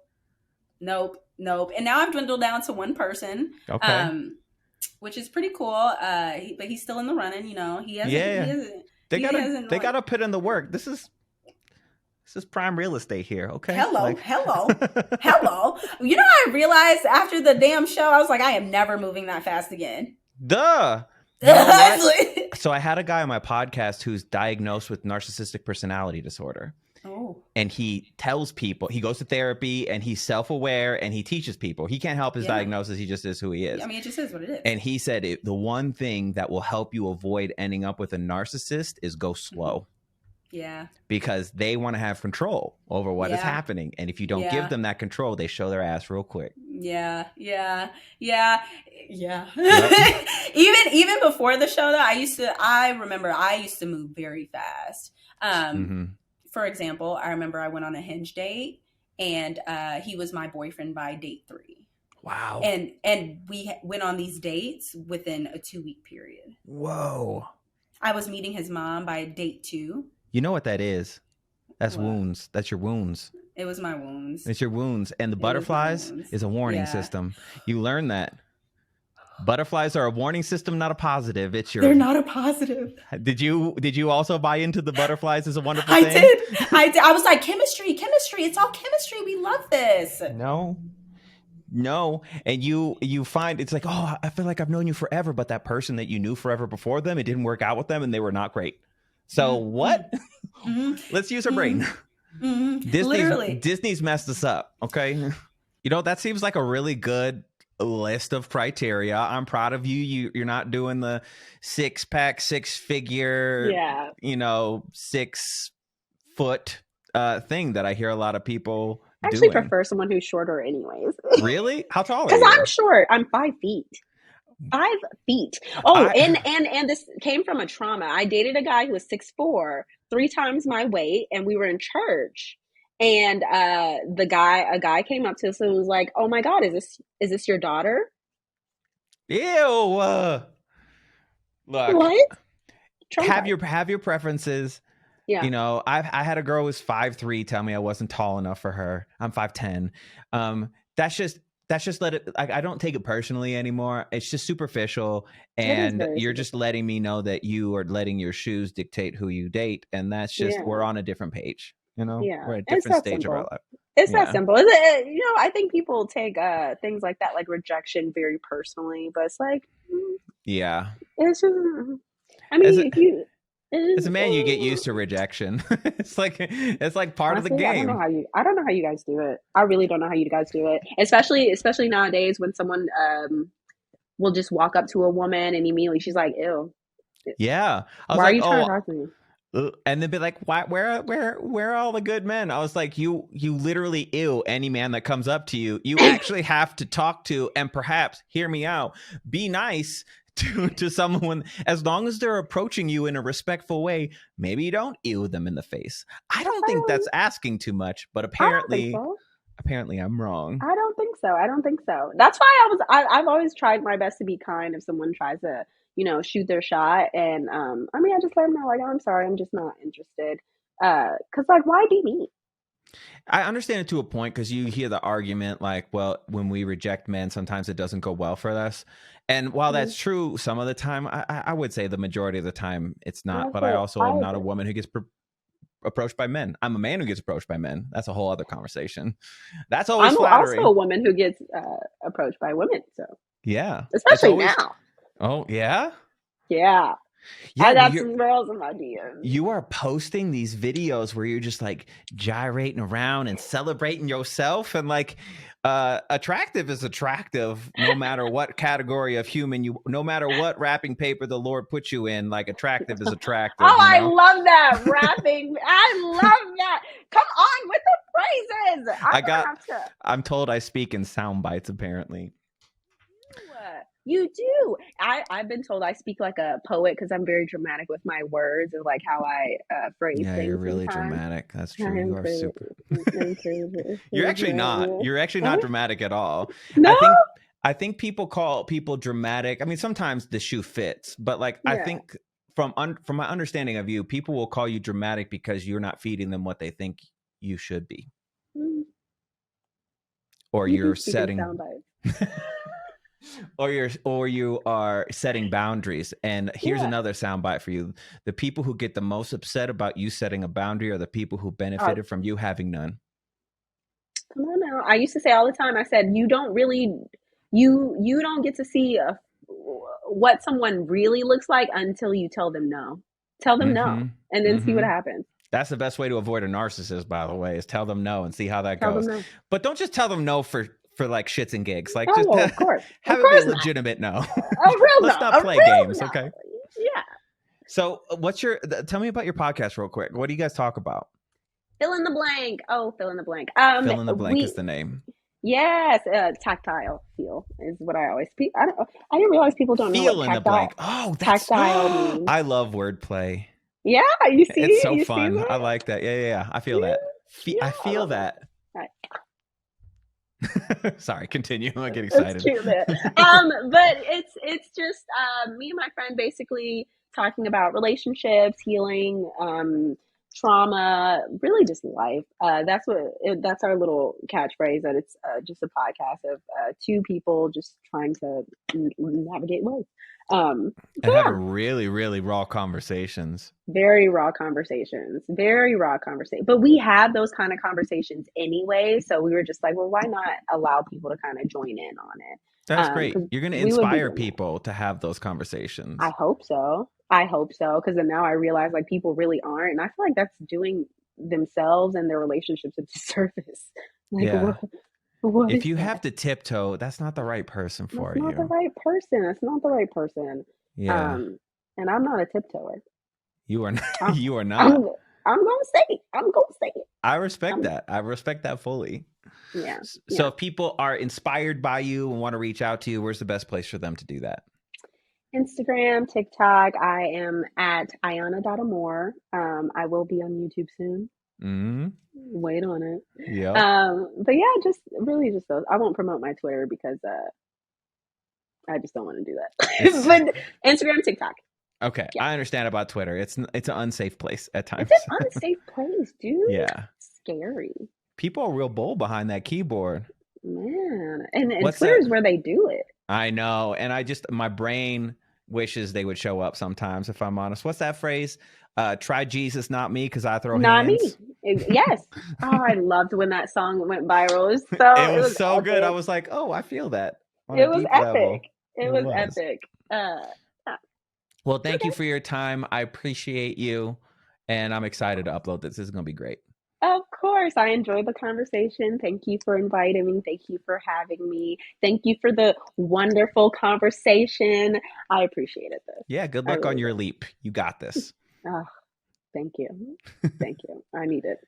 B: And now I've dwindled down to one person, which is pretty cool. But he's still in the running, He hasn't. They
A: gotta put in the work. This is prime real estate here. Okay.
B: Hello. I realized after the damn show, I was like, I am never moving that fast again.
A: Duh. So I had a guy on my podcast who's diagnosed with narcissistic personality disorder. Oh. And he tells people, he goes to therapy and he's self-aware and he teaches people. He can't help his diagnosis. He just is who he is.
B: I mean, it just is what it is.
A: And he said the one thing that will help you avoid ending up with a narcissist is go slow.
B: Yeah. Because
A: they want to have control over what is happening. And if you don't give them that control, they show their ass real quick.
B: Yeah. Yep. Even before the show, though, I remember I used to move very fast. For example, I remember I went on a Hinge date and he was my boyfriend by date 3.
A: Wow.
B: And we went on these dates within a 2-week period.
A: Whoa.
B: I was meeting his mom by date 2.
A: You know what that is? That's wounds. That's your wounds.
B: It was my wounds.
A: It's your wounds. And the
B: It was my
A: butterflies
B: wounds.
A: is a warning
B: Yeah.
A: system. You learn that. Butterflies are a warning system, not a positive. It's your.
B: They're not a positive.
A: Did you also buy into the butterflies as a wonderful
B: I
A: thing?
B: did. I was like, chemistry. It's all chemistry. We love this.
A: No. And you find it's like, oh, I feel like I've known you forever, but that person that you knew forever before them, it didn't work out with them and they were not great. So what? Let's use our brain. Disney's messed us up. Okay. You know, that seems like a really good list of criteria. I'm proud of you. You're not doing the 6-pack, 6-figure, 6-foot thing that I hear a lot of people
C: I actually
A: doing.
C: prefer someone who's shorter anyways.
A: Really? How tall are you?
C: Because I'm short. I'm 5 feet. 5 feet. Oh, and this came from a trauma. I dated a guy who was 6'4", 3 times my weight, and we were in church. And a guy came up to us and was like, "Oh my God, is this your daughter?"
A: Ew. Look.
C: What?
A: Have your preferences.
C: Yeah.
A: You know, I had a girl who was 5'3" tell me I wasn't tall enough for her. I'm 5'10". That's just let it. I don't take it personally anymore. It's just superficial, and you're just letting me know that you are letting your shoes dictate who you date, and that's just we're on a different page. You know, we're at a different stage of our life.
C: It's that simple. I think people take things like that, like rejection, very personally, but it's like, it's just. I mean,
A: as a man, you get used to rejection. it's like part of the game.
C: I don't know how you guys do it. I really don't know how you guys do it. Especially nowadays when someone will just walk up to a woman and immediately she's like, "Ew."
A: Yeah.
C: Why are you trying to talk to me?
A: And they'd be like, where are all the good men? I was like, you literally any man that comes up to you, you actually have to talk to and perhaps hear me out. Be nice to someone as long as they're approaching you in a respectful way. Maybe you don't ew them in the face. I don't think that's asking too much, but apparently I'm wrong.
C: I don't think so. That's why I've always tried my best to be kind if someone tries to, shoot their shot. And I just let them know, like, "Oh, I'm sorry, I'm just not interested." Because like, why be mean?
A: I understand it to a point because you hear the argument like, well, when we reject men, sometimes it doesn't go well for us. And while that's true, some of the time, I would say the majority of the time it's not. But I also am not a woman who gets approached by men. I'm a man who gets approached by men. That's a whole other conversation. That's always flattering.
C: I'm also a woman who gets approached by women. So
A: yeah,
C: especially now.
A: Oh yeah.
C: Yeah. I got some girls in my DMs.
A: You are posting these videos where you're just like gyrating around and celebrating yourself, and like attractive is attractive no matter what category of human no matter what wrapping paper the Lord puts you in, like attractive is attractive.
C: I love that wrapping. I love that. Come on with the phrases.
A: I'm told I speak in sound bites apparently.
C: You do. I've been told I speak like a poet because I'm very dramatic with my words and like how I phrase things.
A: Yeah, you're really
C: sometimes.
A: Dramatic. That's true. You are super. You're actually not. You're actually not dramatic at all.
C: No.
A: I think people call people dramatic. I mean, sometimes the shoe fits, but like I think from my understanding of you, people will call you dramatic because you're not feeding them what they think you should be, or you're setting. Or you are setting boundaries. And here's another soundbite for you. The people who get the most upset about you setting a boundary are the people who benefited from you having none.
C: Come on now. I used to say all the time, I said, you don't get to see what someone really looks like until you tell them no. Tell them no, and then see what happens.
A: That's the best way to avoid a narcissist, by the way, is tell them no and see how that goes.
C: No.
A: But don't just tell them no for like shits and gigs. Like,
C: of course.
A: Have it be a legitimate no. Let's not play games, okay?
C: Yeah.
A: So tell me about your podcast real quick. What do you guys talk about?
C: Fill in the blank. Fill in the blank.
A: Fill in the blank is the name.
C: Yes, tactile feel is what I always speak. I didn't realize people don't know what tactile. Fill in the blank.
A: Oh, that's
C: tactile means.
A: I love wordplay.
C: Yeah, you see,
A: it's so fun. I like that. Yeah. I feel that. I feel that.
C: Right.
A: Sorry, continue. I get excited.
C: It's cute, but it's just me and my friend basically talking about relationships, healing, trauma, really just life. That's our little catchphrase, that it's just a podcast of two people just trying to navigate life.
A: And having really, really raw conversations.
C: Very raw conversations. But we have those kind of conversations anyway. So we were just like, well, why not allow people to kind of join in on it?
A: That's great. You're going to inspire people to have those conversations.
C: I hope so. Because then now I realize like people really aren't. And I feel like that's doing themselves and their relationships a disservice. Like,
A: yeah.
C: what
A: if you have to tiptoe, that's not the right person for you.
C: That's not the right person.
A: Yeah.
C: And I'm not a tiptoer.
A: You are not. You are not.
C: I'm going to say it.
A: I respect that. I respect that fully.
C: Yeah.
A: So if people are inspired by you and want to reach out to you, where's the best place for them to do that?
C: Instagram, TikTok. I am at Iyanna.Amore. I will be on YouTube soon.
A: Mm-hmm.
C: Wait on it.
A: Yeah.
C: But yeah, just those. I won't promote my Twitter because I just don't want to do that. But Instagram, TikTok.
A: Okay, yeah. I understand about Twitter. It's an unsafe place at times.
C: It's an unsafe place, dude.
A: Yeah.
C: It's scary.
A: People are real bold behind that keyboard.
C: Man. And Twitter's where they do it.
A: I know. And my brain wishes they would show up sometimes, if I'm honest. What's that phrase? Try Jesus, not me, because I throw
C: not
A: hands.
C: Me. Yes. Oh, I loved when that song went viral.
A: It was so good. I was like, oh, I feel that.
C: It was epic. It was epic.
A: Well, thank you for your time. I appreciate you. And I'm excited to upload this. This is going to be great.
C: Of course. I enjoyed the conversation. Thank you for inviting me. Thank you for having me. Thank you for the wonderful conversation. I appreciated this.
A: Yeah. Good luck on your leap. You got this.
C: Oh, thank you. Thank you. I need it.